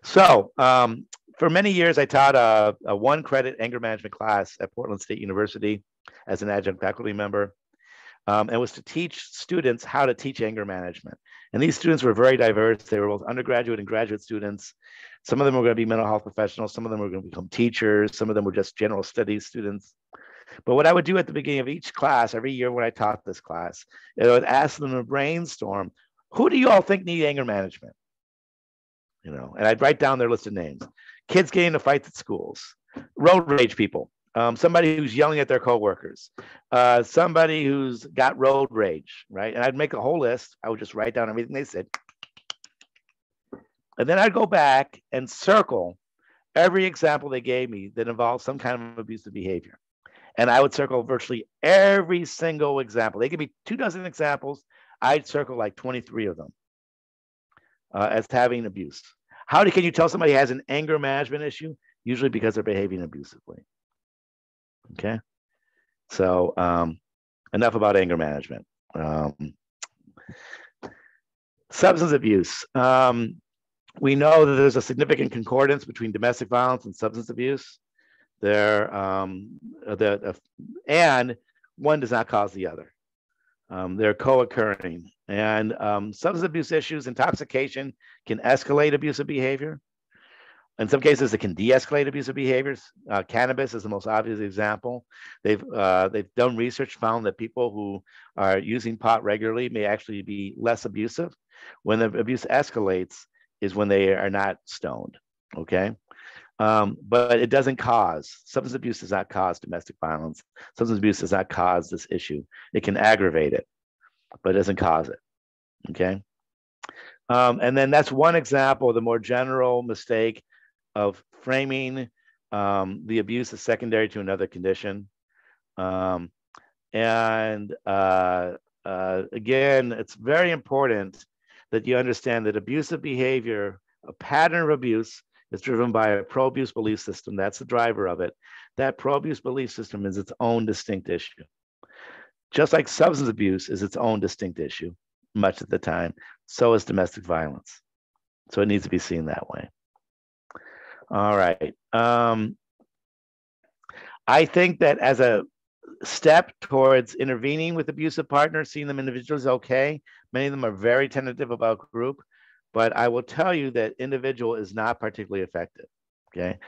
So for many years, I taught a 1-credit anger management class at Portland State University as an adjunct faculty member. And was to teach students how to teach anger management. And these students were very diverse. They were both undergraduate and graduate students. Some of them were going to be mental health professionals. Some of them were going to become teachers. Some of them were just general studies students. But what I would do at the beginning of each class, every year when I taught this class, I would ask them to brainstorm, who do you all think need anger management? And I'd write down their list of names. Kids getting into fights at schools, road rage people, somebody who's yelling at their coworkers, somebody who's got road rage, right? And I'd make a whole list. I would just write down everything they said. And then I'd go back and circle every example they gave me that involved some kind of abusive behavior. And I would circle virtually every single example. They give me 24 examples. I'd circle like 23 of them as having abuse. Can you tell somebody has an anger management issue? Usually because they're behaving abusively. Okay. So enough about anger management. Substance abuse. We know that there's a significant concordance between domestic violence and substance abuse. And one does not cause the other. They're co-occurring. And substance abuse issues, intoxication can escalate abusive behavior. In some cases, it can de-escalate abusive behaviors. Cannabis is the most obvious example. They've done research, found that people who are using pot regularly may actually be less abusive. When the abuse escalates is when they are not stoned, okay? But it doesn't substance abuse does not cause domestic violence. Substance abuse does not cause this issue. It can aggravate it, but it doesn't cause it, okay? And then that's one example of the more general mistake of framing the abuse as secondary to another condition. Again, it's very important that you understand that abusive behavior, a pattern of abuse, is driven by a pro-abuse belief system. That's the driver of it. That pro-abuse belief system is its own distinct issue. Just like substance abuse is its own distinct issue, much of the time, so is domestic violence. So it needs to be seen that way. All right. I think that as a step towards intervening with abusive partners, seeing them individually is okay. Many of them are very tentative about group, but I will tell you that individual is not particularly effective, okay?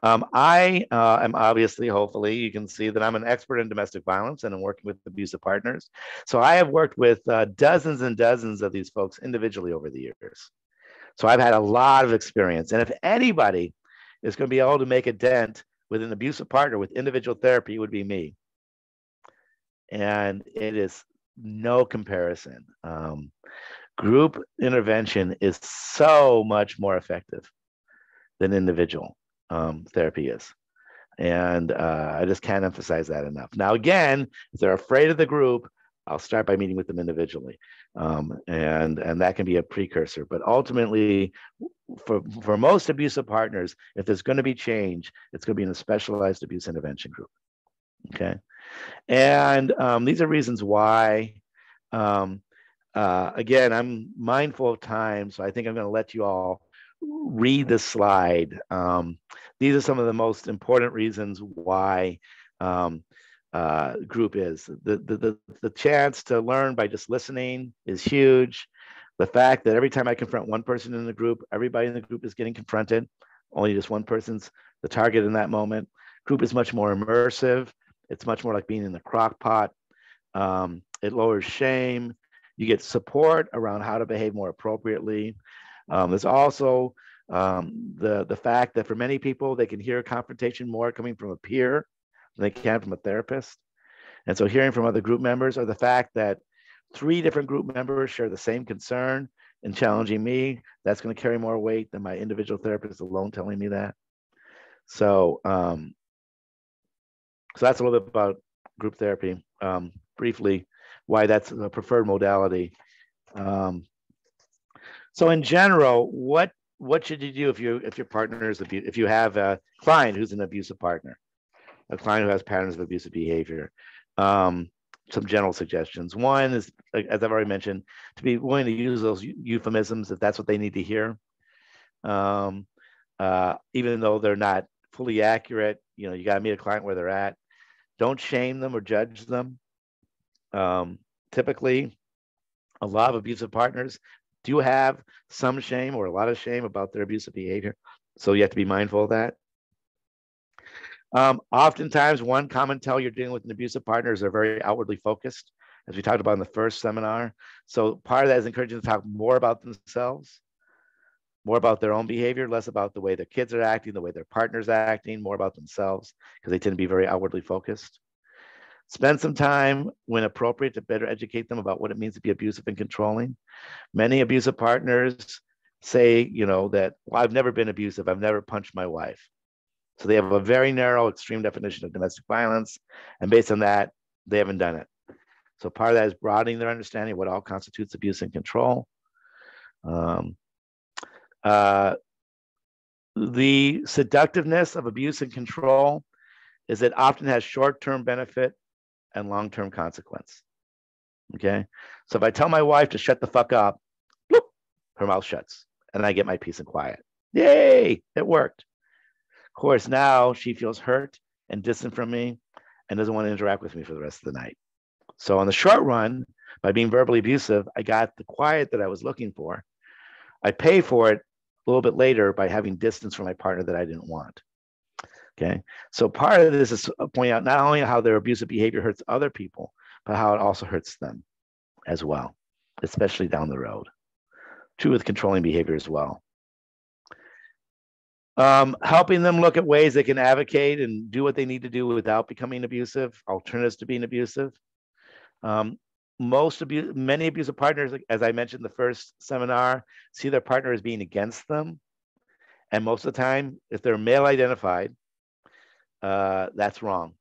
I am obviously, hopefully, you can see that I'm an expert in domestic violence and I'm working with abusive partners. So I have worked with dozens and dozens of these folks individually over the years. So I've had a lot of experience. And if anybody is going to be able to make a dent with an abusive partner with individual therapy, it would be me. And it is no comparison. Group intervention is so much more effective than individual therapy is. And I just can't emphasize that enough. Now, again, if they're afraid of the group, I'll start by meeting with them individually. And that can be a precursor. But ultimately, for most abusive partners, if there's going to be change, it's going to be in a specialized abuse intervention group. Okay. And these are reasons why. Again, I'm mindful of time, so I think I'm going to let you all read this slide. These are some of the most important reasons why group is. The chance to learn by just listening is huge. The fact that every time I confront one person in the group, everybody in the group is getting confronted. Only just one person's the target in that moment. Group is much more immersive. It's much more like being in the crock pot. It lowers shame. You get support around how to behave more appropriately. There's also the fact that for many people, they can hear a confrontation more coming from a peer than they can from a therapist. And so hearing from other group members, or the fact that 3 different group members share the same concern in challenging me, that's going to carry more weight than my individual therapist alone telling me that. So, so that's a little bit about group therapy. Briefly, why that's a preferred modality. So in general, what should you do if your partner is if you have a client who's an abusive partner, a client who has patterns of abusive behavior? Some general suggestions. One is, as I've already mentioned, to be willing to use those euphemisms if that's what they need to hear, even though they're not fully accurate. You know, you got to meet a client where they're at. Don't shame them or judge them. Typically, a lot of abusive partners do have some shame or a lot of shame about their abusive behavior. So you have to be mindful of that. Oftentimes, one common tell you're dealing with an abusive partner is they're very outwardly focused, as we talked about in the first seminar. So part of that is encouraging them to talk more about themselves, more about their own behavior, less about the way their kids are acting, the way their partner's acting, more about themselves, because they tend to be very outwardly focused. Spend some time when appropriate to better educate them about what it means to be abusive and controlling. Many abusive partners say, you know, that, well, I've never been abusive. I've never punched my wife. So they have a very narrow, extreme definition of domestic violence. And based on that, they haven't done it. So part of that is broadening their understanding of what all constitutes abuse and control. The seductiveness of abuse and control is it often has short-term benefit and long-term consequence. Okay. So if I tell my wife to shut the fuck up, bloop, her mouth shuts and I get my peace and quiet. Yay, it worked. Of course, now she feels hurt and distant from me and doesn't want to interact with me for the rest of the night. So on the short run, by being verbally abusive, I got the quiet that I was looking for. I pay for it a little bit later by having distance from my partner that I didn't want. Okay. So part of this is pointing out not only how their abusive behavior hurts other people, but how it also hurts them as well, especially down the road. True with controlling behavior as well. Helping them look at ways they can advocate and do what they need to do without becoming abusive, alternatives to being abusive. Many abusive partners, as I mentioned in the first seminar, see their partner as being against them. And most of the time, if they're male identified, that's wrong.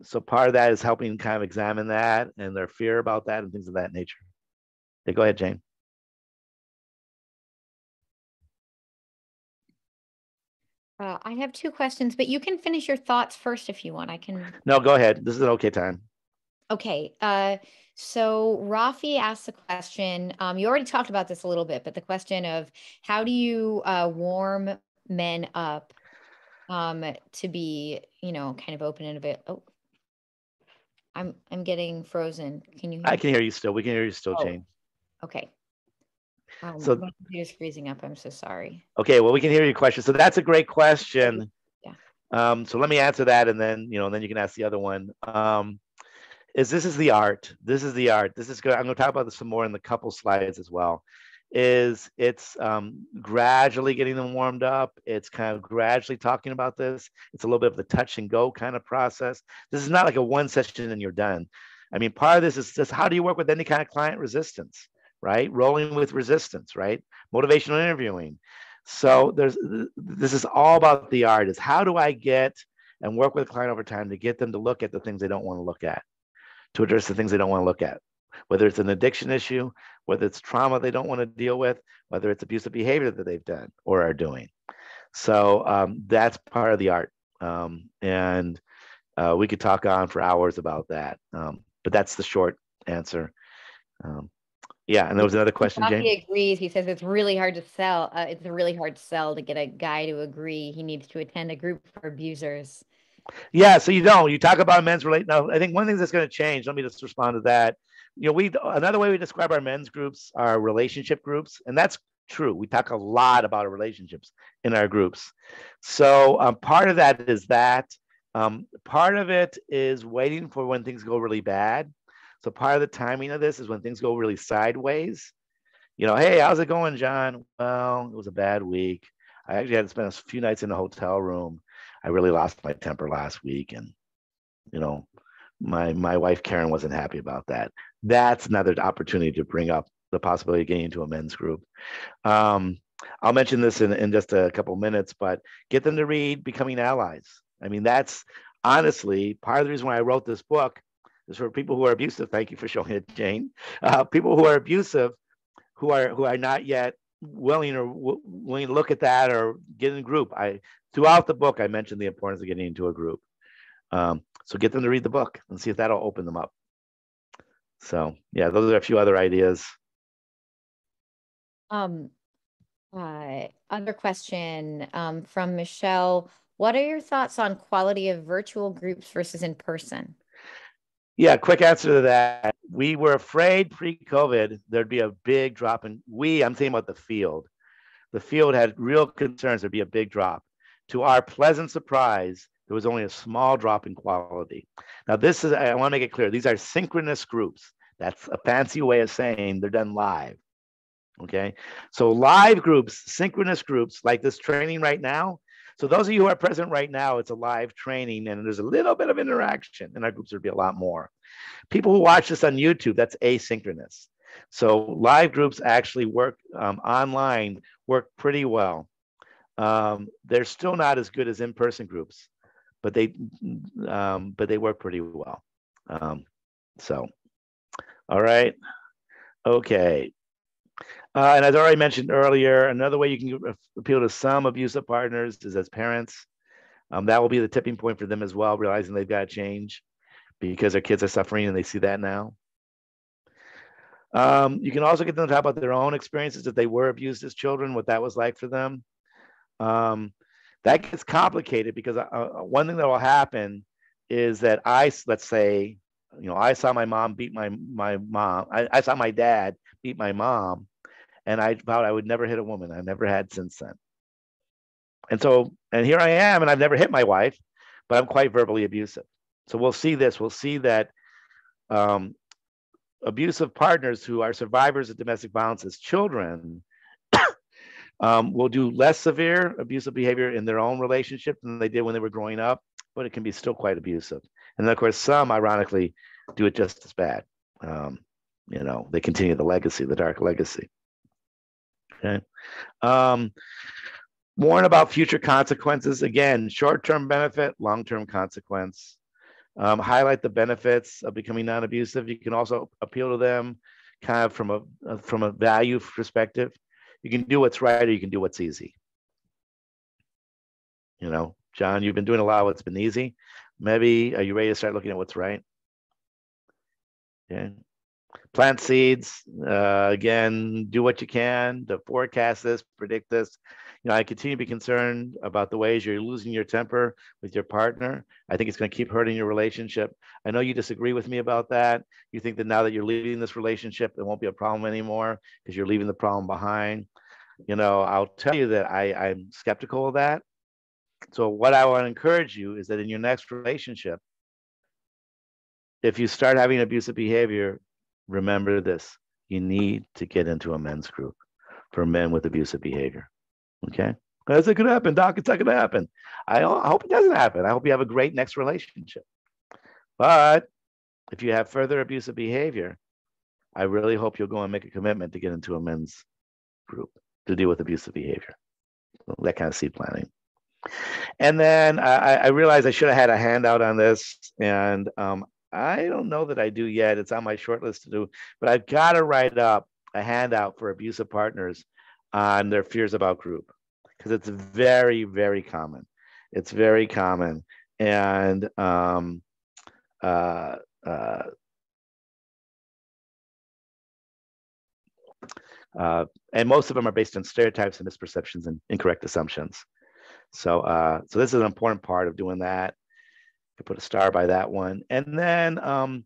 So part of that is helping kind of examine that and their fear about that and things of that nature. Yeah, go ahead, Jane. I have two questions, but you can finish your thoughts first if you want. I can. No, go ahead. This is an okay time. Okay. So Rafi asked the question, you already talked about this a little bit, but the question of how do you warm men up to be, kind of open and available. Oh, I'm getting frozen. Can you hear me? I can hear you still. We can hear you still, Jane. Okay. So my computer's freezing up. I'm so sorry. Okay, well, we can hear your question. So that's a great question. Yeah. So let me answer that, and then then you can ask the other one. This is the art. This is the art. This is good. I'm going to talk about this some more in the couple slides as well. It's gradually getting them warmed up. It's kind of gradually talking about this. It's a little bit of the touch and go kind of process. This is not like a one session and you're done. I mean, part of this is just how do you work with any kind of client resistance, right? Rolling with resistance, right? Motivational interviewing. So this is all about the art. Is how do I get and work with a client over time to get them to look at the things they don't want to look at, to address the things they don't want to look at, whether it's an addiction issue, whether it's trauma they don't want to deal with, whether it's abusive behavior that they've done or are doing. So that's part of the art. And we could talk on for hours about that. But that's the short answer. Yeah, and there was another question, Jane. He agrees. He says it's really hard to sell. It's really hard to sell to get a guy to agree. He needs to attend a group for abusers. Yeah, so you talk about men's relate. Now, I think one thing that's going to change. Let me just respond to that. Another way we describe our men's groups are relationship groups, and that's true. We talk a lot about our relationships in our groups. So part of that is that. Part of it is waiting for when things go really bad. So part of the timing of this is when things go really sideways. Hey, how's it going, John? Well, it was a bad week. I actually had to spend a few nights in a hotel room. I really lost my temper last week, and my wife Karen wasn't happy about that. That's another opportunity to bring up the possibility of getting into a men's group. I'll mention this in just a couple minutes, but get them to read Becoming Allies. I mean, that's honestly part of the reason why I wrote this book is for people who are abusive. Thank you for showing it, Jane. People who are abusive, who are not yet willing to look at that or get in a group. Throughout the book, I mentioned the importance of getting into a group. So get them to read the book and see if that'll open them up. So yeah, those are a few other ideas. Other question from Michelle. What are your thoughts on quality of virtual groups versus in person? Yeah, quick answer to that. We were afraid pre-COVID there'd be a big drop in, I'm thinking about the field. The field had real concerns there'd be a big drop. To our pleasant surprise, there was only a small drop in quality. Now I want to make it clear, these are synchronous groups. That's a fancy way of saying they're done live. Okay, so live groups, synchronous groups like this training right now. So those of you who are present right now, it's a live training and there's a little bit of interaction. In our groups, there'd be a lot more. People who watch this on YouTube, that's asynchronous. So live groups actually work online, work pretty well. They're still not as good as in-person groups, but they work pretty well. So, all right, okay. And as I already mentioned earlier, another way you can appeal to some abusive partners is as parents. That will be the tipping point for them as well, realizing they've got to change because their kids are suffering and they see that now. You can also get them to talk about their own experiences if they were abused as children, what that was like for them. That gets complicated because one thing that will happen is that let's say, I saw my mom beat my mom. I saw my dad beat my mom, and I vowed I would never hit a woman. I never had since then. And here I am, and I've never hit my wife, but I'm quite verbally abusive. So we'll see this. We'll see that abusive partners who are survivors of domestic violence as children will do less severe abusive behavior in their own relationship than they did when they were growing up, but it can be still quite abusive. And then, of course, some, ironically, do it just as bad. They continue the legacy, the dark legacy. Okay. Warn about future consequences. Again, short-term benefit, long-term consequence. Highlight the benefits of becoming non-abusive. You can also appeal to them kind of from a value perspective. You can do what's right or you can do what's easy. John, you've been doing a lot of what's been easy. Maybe, are you ready to start looking at what's right? Yeah. Plant seeds. Again, do what you can to forecast this, predict this. I continue to be concerned about the ways you're losing your temper with your partner. I think it's going to keep hurting your relationship. I know you disagree with me about that. You think that now that you're leaving this relationship, it won't be a problem anymore because you're leaving the problem behind. I'll tell you that I'm skeptical of that. So what I want to encourage you is that in your next relationship, if you start having abusive behavior, remember this: you need to get into a men's group for men with abusive behavior. Okay? Is it going to happen, Doc? It's not going to happen. I hope it doesn't happen. I hope you have a great next relationship. But if you have further abusive behavior, I really hope you'll go and make a commitment to get into a men's group to deal with abusive behavior. So that kind of seed planting. And then I realized I should have had a handout on this, and I don't know that I do yet. It's on my short list to do, but I've got to write up a handout for abusive partners on their fears about group, because it's very, very common. It's very common. And and most of them are based on stereotypes and misperceptions and incorrect assumptions. So this is an important part of doing that. You put a star by that one. And then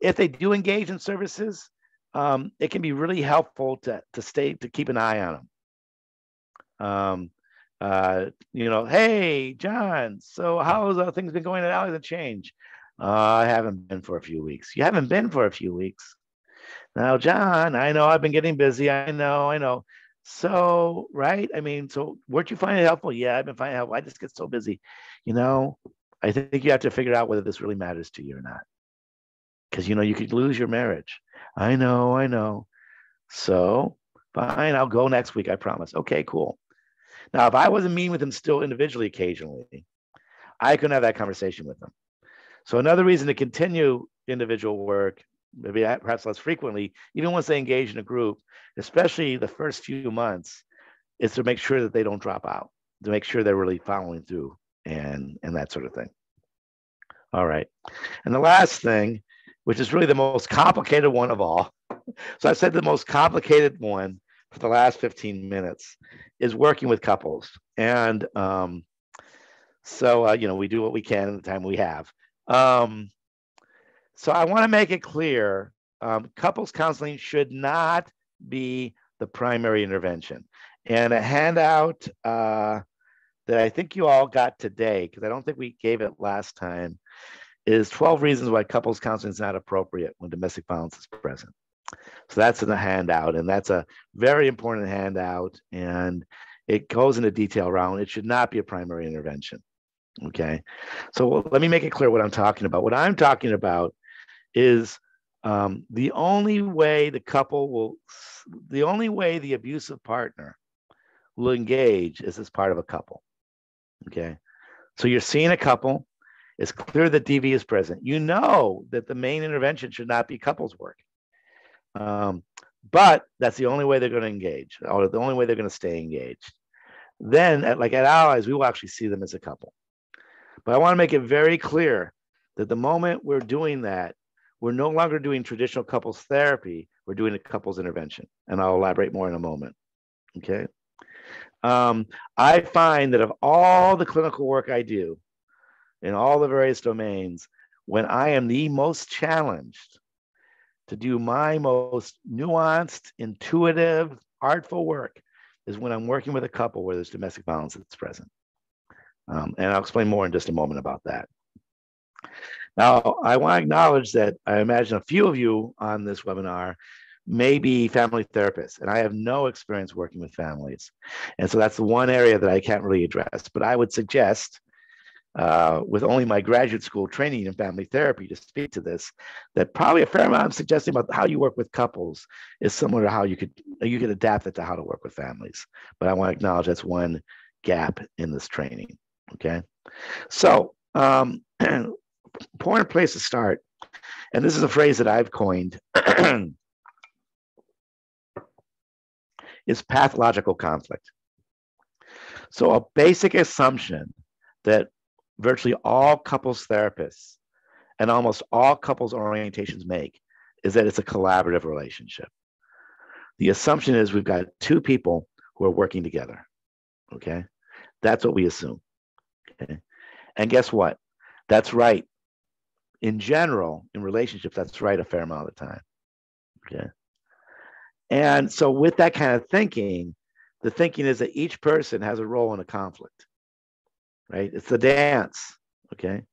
if they do engage in services, it can be really helpful to keep an eye on them. Hey, John, so how's things been going at Alley's and Change? I haven't been for a few weeks. You haven't been for a few weeks. Now, John, I know I've been getting busy. I know. So, right? So weren't you finding it helpful? Yeah, I've been finding it helpful. I just get so busy. I think you have to figure out whether this really matters to you or not. Because, you could lose your marriage. I know. So, fine, I'll go next week, I promise. Okay, cool. Now, if I wasn't meeting with him still individually occasionally, I couldn't have that conversation with him. So another reason to continue individual work, maybe perhaps less frequently, even once they engage in a group, especially the first few months, is to make sure that they don't drop out, to make sure they're really following through and that sort of thing. All right. And the last thing, which is really the most complicated one of all. So I said the most complicated one for the last 15 minutes is working with couples. And we do what we can in the time we have. So I want to make it clear, couples counseling should not be the primary intervention. And a handout that I think you all got today, because I don't think we gave it last time, is 12 reasons why couples counseling is not appropriate when domestic violence is present. So that's in the handout, and that's a very important handout, and it goes into detail around it should not be a primary intervention. Okay, so let me make it clear what I'm talking about. What I'm talking about is the only way the abusive partner will engage is as part of a couple. Okay, so you're seeing a couple. It's clear that DV is present. You know that the main intervention should not be couples work. But that's the only way they're going to engage, or the only way they're going to stay engaged. Then, at Allies, we will actually see them as a couple. But I want to make it very clear that the moment we're doing that, we're no longer doing traditional couples therapy. we're doing a couples intervention. And I'll elaborate more in a moment. Okay. I find that of all the clinical work I do in all the various domains, when I am the most challenged to do my most nuanced, intuitive, artful work is when I'm working with a couple where there's domestic violence that's present. And I'll explain more in just a moment about that. Now, I want to acknowledge that I imagine a few of you on this webinar may be family therapists, and I have no experience working with families. And so that's the one area that I can't really address. But I would suggest, with only my graduate school training in family therapy to speak to this, that probably a fair amount of suggesting about how you work with couples is similar to how you could adapt it to how to work with families. But I want to acknowledge that's one gap in this training. Okay, so important place to start, and this is a phrase that I've coined, is pathological conflict. So a basic assumption that virtually all couples therapists and almost all couples orientations make is that it's a collaborative relationship. The assumption is we've got two people who are working together. Okay, that's what we assume. Okay, and guess what? That's right. In general, in relationships, that's right a fair amount of the time. Okay. And so with that kind of thinking, the thinking is that each person has a role in a conflict, right? It's the dance, okay?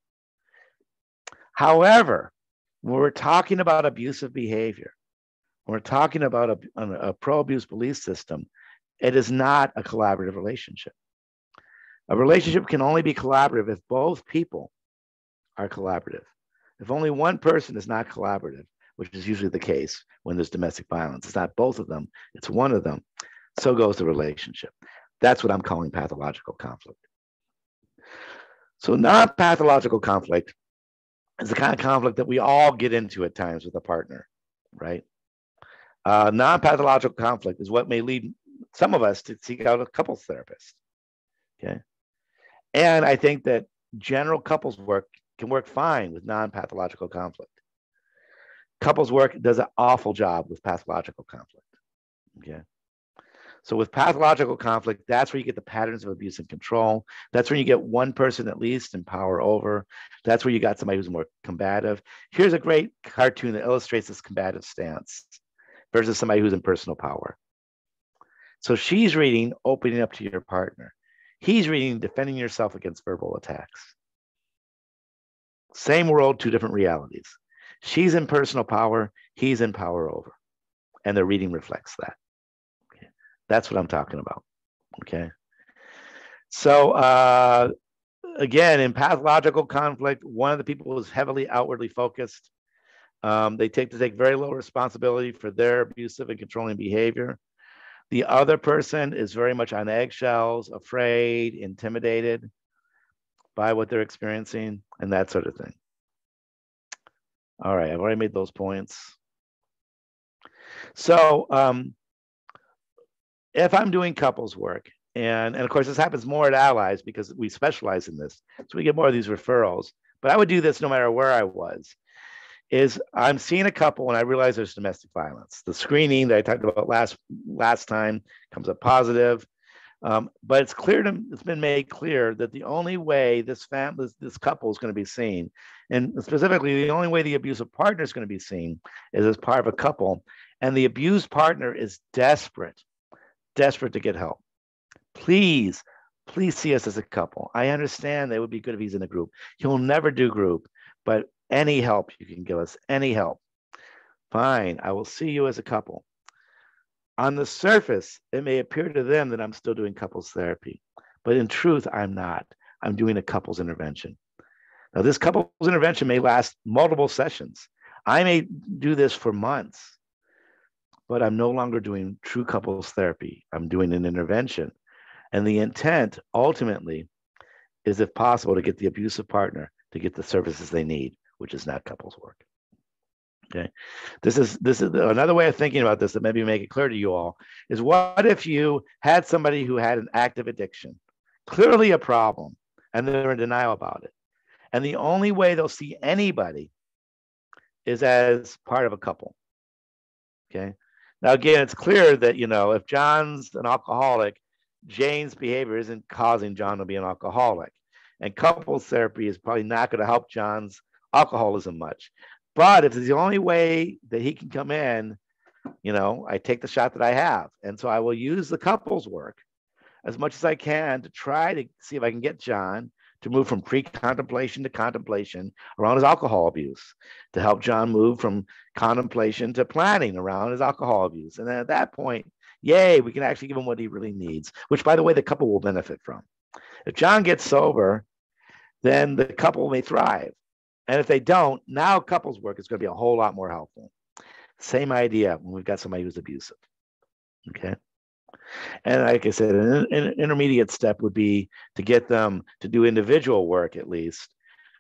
However, when we're talking about abusive behavior, when we're talking about a pro-abuse belief system, it is not a collaborative relationship. A relationship can only be collaborative if both people are collaborative. If only one person is not collaborative, which is usually the case when there's domestic violence, it's not both of them, it's one of them, so goes the relationship. That's what I'm calling pathological conflict. So non-pathological conflict is the kind of conflict that we all get into at times with a partner, right? Non-pathological conflict is what may lead some of us to seek out a couples therapist, okay? And I think that general couples work can work fine with non-pathological conflict. Couples work does an awful job with pathological conflict, okay? So with pathological conflict, that's where you get the patterns of abuse and control. That's when you get one person at least in power over. That's where you got somebody who's more combative. Here's a great cartoon that illustrates this combative stance versus somebody who's in personal power. So she's reading opening up to your partner. He's reading defending yourself against verbal attacks. Same world, two different realities. She's in personal power, he's in power over. And the reading reflects that. Okay. That's what I'm talking about. Okay. So again, in pathological conflict, one of the people is heavily outwardly focused. They take very little responsibility for their abusive and controlling behavior. The other person is very much on eggshells, afraid, intimidated by what they're experiencing, and that sort of thing. All right, I've already made those points. So if I'm doing couples work, and of course this happens more at Allies because we specialize in this, so we get more of these referrals, but I would do this no matter where I was, is I'm seeing a couple and I realize there's domestic violence. The screening that I talked about last time comes up positive. But it's been made clear that the only way this couple is going to be seen, and specifically the only way the abusive partner is going to be seen, is as part of a couple, and the abused partner is desperate to get help. Please see us as a couple. I understand that it would be good if he's in a group. He'll never do group, but any help you can give us, any help, fine. I will see you as a couple. On the surface, it may appear to them that I'm still doing couples therapy, but in truth, I'm not. I'm doing a couples intervention. Now, this couples intervention may last multiple sessions. I may do this for months, but I'm no longer doing true couples therapy. I'm doing an intervention. And the intent, ultimately, is, if possible, to get the abusive partner to get the services they need, which is not couples work. Okay, this is another way of thinking about this that maybe make it clear to you all is, what if you had somebody who had an active addiction, clearly a problem, and they're in denial about it, and the only way they'll see anybody is as part of a couple. Okay. Now, again, it's clear that, if John's an alcoholic, Jane's behavior isn't causing John to be an alcoholic. And couples therapy is probably not going to help John's alcoholism much. But if it's the only way that he can come in, I take the shot that I have. And so I will use the couples work as much as I can to try to see if I can get John to move from pre-contemplation to contemplation around his alcohol abuse, to help John move from contemplation to planning around his alcohol abuse. And then at that point, yay, we can actually give him what he really needs, which, by the way, the couple will benefit from. If John gets sober, then the couple may thrive. And if they don't, now couples work is going to be a whole lot more helpful. Same idea when we've got somebody who's abusive. Okay. And like I said, an intermediate step would be to get them to do individual work, at least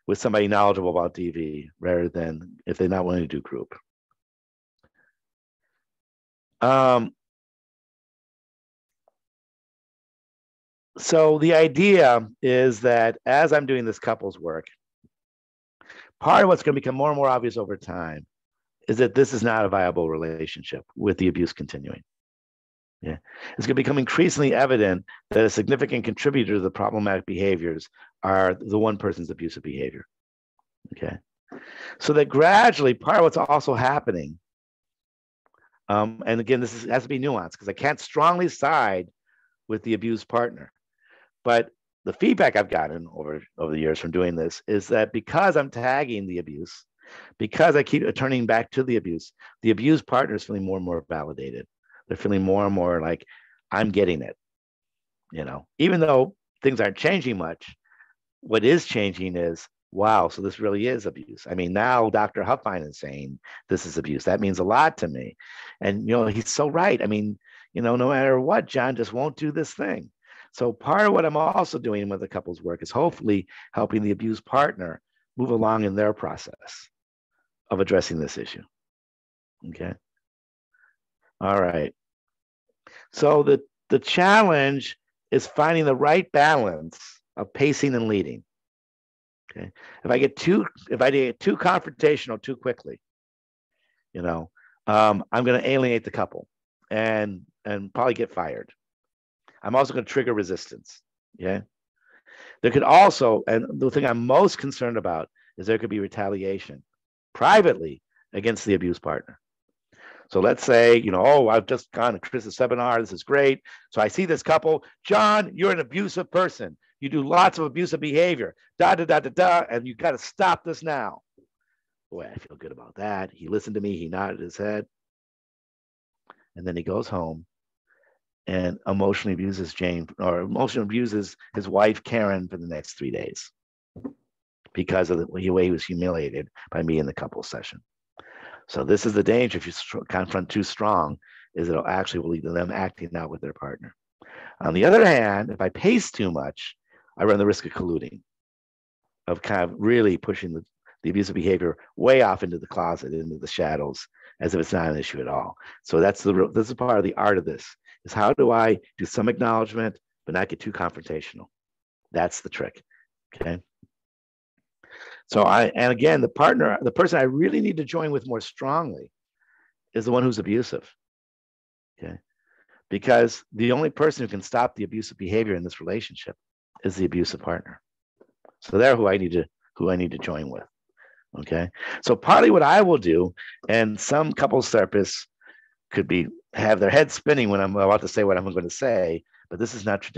with somebody knowledgeable about DV, rather than if they're not willing to do group. So the idea is that as I'm doing this couples work, part of what's going to become more and more obvious over time is that this is not a viable relationship with the abuse continuing. Yeah. It's going to become increasingly evident that a significant contributor to the problematic behaviors are the one person's abusive behavior. Okay. So that gradually, part of what's also happening, and again, this has to be nuanced because I can't strongly side with the abused partner. But the feedback I've gotten over the years from doing this is that because I'm tagging the abuse, because I keep turning back to the abused partner is feeling more and more validated. They're feeling more and more like I'm getting it, even though things aren't changing much. What is changing is, wow, so this really is abuse. I mean, now Dr. Huffine is saying this is abuse. That means a lot to me. And, he's so right. I mean, no matter what, John just won't do this thing. So part of what I'm also doing with the couples work is hopefully helping the abused partner move along in their process of addressing this issue. Okay. All right. So the challenge is finding the right balance of pacing and leading. Okay. If I get too confrontational too quickly, I'm going to alienate the couple and probably get fired. I'm also going to trigger resistance. Yeah. There could also, and the thing I'm most concerned about is there could be retaliation privately against the abused partner. So let's say, I've just gone to Chris's seminar. This is great. So I see this couple. John, you're an abusive person. You do lots of abusive behavior. And you got to stop this now. Boy, I feel good about that. He listened to me. He nodded his head. And then he goes home and emotionally abuses Jane, or emotionally abuses his wife, Karen, for the next 3 days because of the way he was humiliated by me in the couple session. So this is the danger if you confront too strong, is it'll actually will lead to them acting out with their partner. On the other hand, if I pace too much, I run the risk of colluding, of kind of really pushing the abusive behavior way off into the closet, into the shadows, as if it's not an issue at all. So this is part of the art of this, is how do I do some acknowledgement, but not get too confrontational? That's the trick, okay? So and again, the person I really need to join with more strongly is the one who's abusive, okay? Because the only person who can stop the abusive behavior in this relationship is the abusive partner. So they're who I need to join with, okay? So partly what I will do, and some couples therapists could have their head spinning when I'm about to say what I'm going to say, but this is not a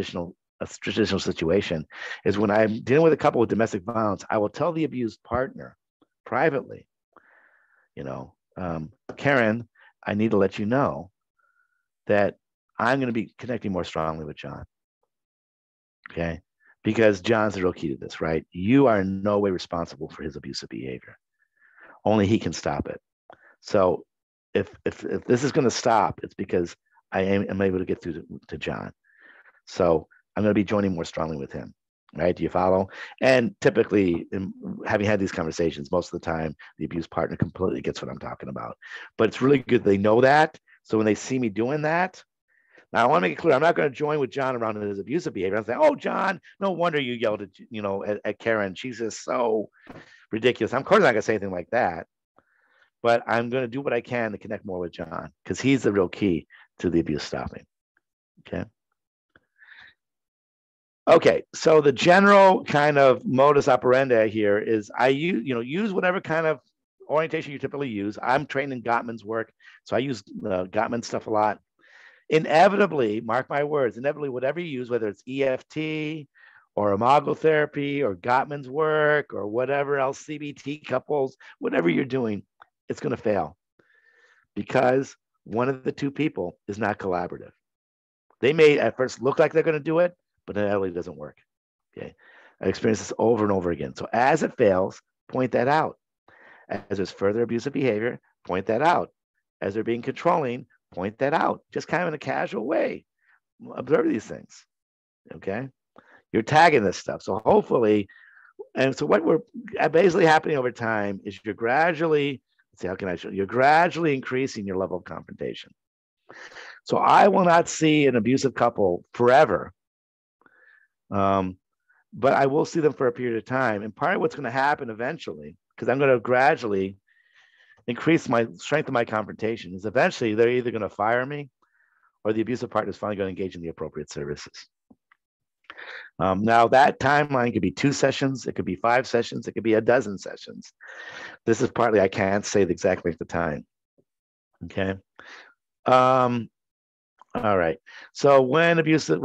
traditional situation, is when I'm dealing with a couple with domestic violence, I will tell the abused partner privately, Karen, I need to let you know that I'm going to be connecting more strongly with John. Okay. Because John's the real key to this, right? You are in no way responsible for his abusive behavior. Only he can stop it. So if this is going to stop, it's because I am able to get through to John. So I'm going to be joining more strongly with him, right? Do you follow? And typically, having had these conversations, most of the time, the abused partner completely gets what I'm talking about. But it's really good they know that. So when they see me doing that, now I want to make it clear, I'm not going to join with John around his abusive behavior. I'm saying, oh, John, no wonder you yelled at Karen. She's just so ridiculous. I'm of course not going to say anything like that. but I'm going to do what I can to connect more with John because he's the real key to the abuse stopping. Okay. Okay, so the general kind of modus operandi here is I use whatever kind of orientation you typically use. I'm trained in Gottman's work, so I use Gottman stuff a lot. Inevitably, mark my words, inevitably, whatever you use, whether it's EFT or imago therapy or Gottman's work or whatever else, CBT couples, whatever you're doing, it's going to fail because one of the two people is not collaborative. They may at first look like they're going to do it, but it really doesn't work. Okay. I experienced this over and over again. So as it fails, point that out. As there's further abusive behavior, point that out. As they're being controlling, point that out. Just kind of in a casual way. Observe these things. Okay. You're tagging this stuff. So hopefully, and so what we're basically happening over time is you're gradually, let's see, how can I show you? You're gradually increasing your level of confrontation. So I will not see an abusive couple forever. But I will see them for a period of time. And part of what's going to happen eventually, because I'm going to gradually increase my strength of my confrontation, is eventually they're either going to fire me or the abusive partner is finally going to engage in the appropriate services. Now that timeline could be 2 sessions, it could be 5 sessions, it could be a dozen sessions. This is partly I can't say the exact length of time. Okay. All right. So when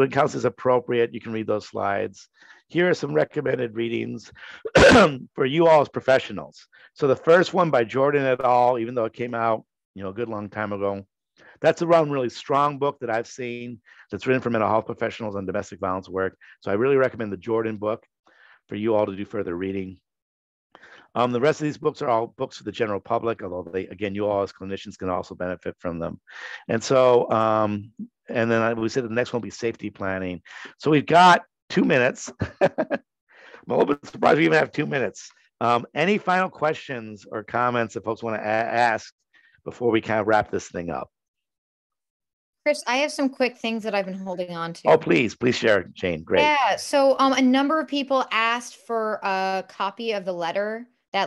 counseling is appropriate, you can read those slides. Here are some recommended readings for you all as professionals. So the first one by Jordan et al., even though it came out, a good long time ago, that's a really strong book that I've seen that's written for mental health professionals on domestic violence work. So I really recommend the Jordan book for you all to do further reading. The rest of these books are all books for the general public, although again, you all as clinicians can also benefit from them. And so, and then we said the next one will be safety planning. So we've got 2 minutes. I'm a little bit surprised we even have 2 minutes. Any final questions or comments that folks want to ask before we kind of wrap this thing up? Chris, I have some quick things that I've been holding on to. Oh, please share, Jane. Great. Yeah. So a number of people asked for a copy of that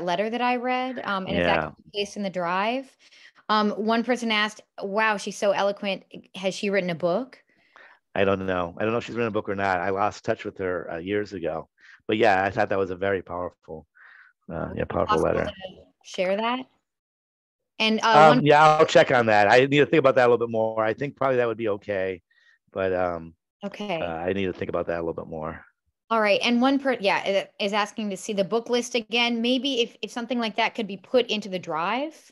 letter that I read, and it's actually placed in the drive. One person asked, wow, she's so eloquent. Has she written a book? I don't know. I don't know if she's written a book or not. I lost touch with her years ago. But yeah, I thought that was a very powerful, powerful letter. Share that. And I'll check on that. I need to think about that a little bit more. I think probably that would be okay. But okay. I need to think about that a little bit more. All right. And one is asking to see the book list again. Maybe if something like that could be put into the drive.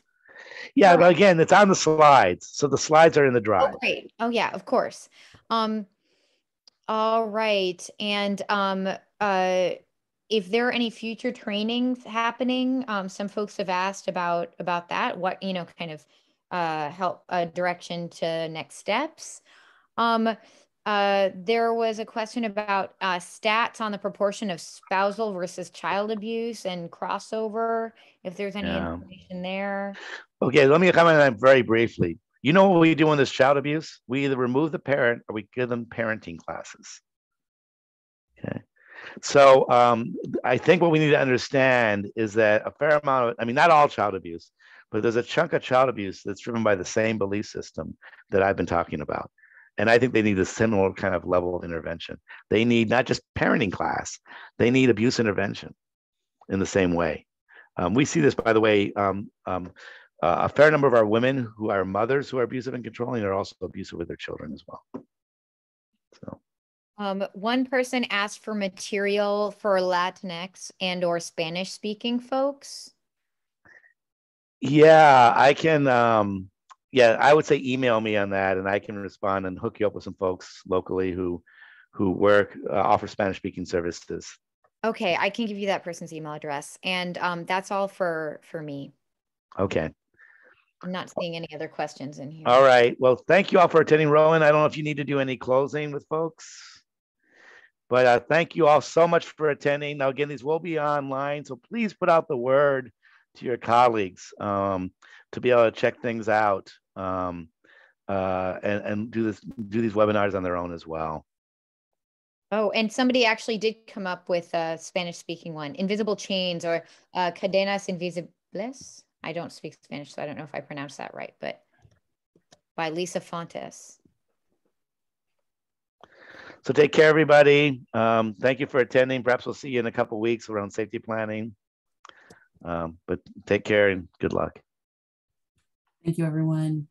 Yeah, but again, it's on the slides. So the slides are in the drive. Oh, great. Oh, yeah, of course. All right. And if there are any future trainings happening, some folks have asked about that. What, kind of help direction to next steps. There was a question about stats on the proportion of spousal versus child abuse and crossover, if there's any information there. Okay, let me comment on that very briefly. You know what we do in this child abuse? We either remove the parent or we give them parenting classes. Okay. So I think what we need to understand is that a fair amount of, not all child abuse, but there's a chunk of child abuse that's driven by the same belief system that I've been talking about. And I think they need a similar kind of level of intervention. They need not just parenting class, they need abuse intervention in the same way. We see this, by the way, a fair number of our women who are mothers who are abusive and controlling are also abusive with their children as well. So. One person asked for material for Latinx and or Spanish speaking folks. Yeah, I can. I would say email me on that, and I can respond and hook you up with some folks locally who work offer Spanish speaking services. Okay, I can give you that person's email address, and that's all for me. Okay. I'm not seeing any other questions in here. All right. Well, thank you all for attending. Rowan, I don't know if you need to do any closing with folks, but thank you all so much for attending. Now, again, these will be online, so please put out the word to your colleagues to be able to check things out and do these webinars on their own as well. Oh, and somebody actually did come up with a Spanish speaking one, Invisible Chains or Cadenas Invisibles. I don't speak Spanish, so I don't know if I pronounced that right, but by Lisa Fontes. So take care, everybody. Thank you for attending. Perhaps we'll see you in a couple of weeks around safety planning. But take care and good luck. Thank you, everyone.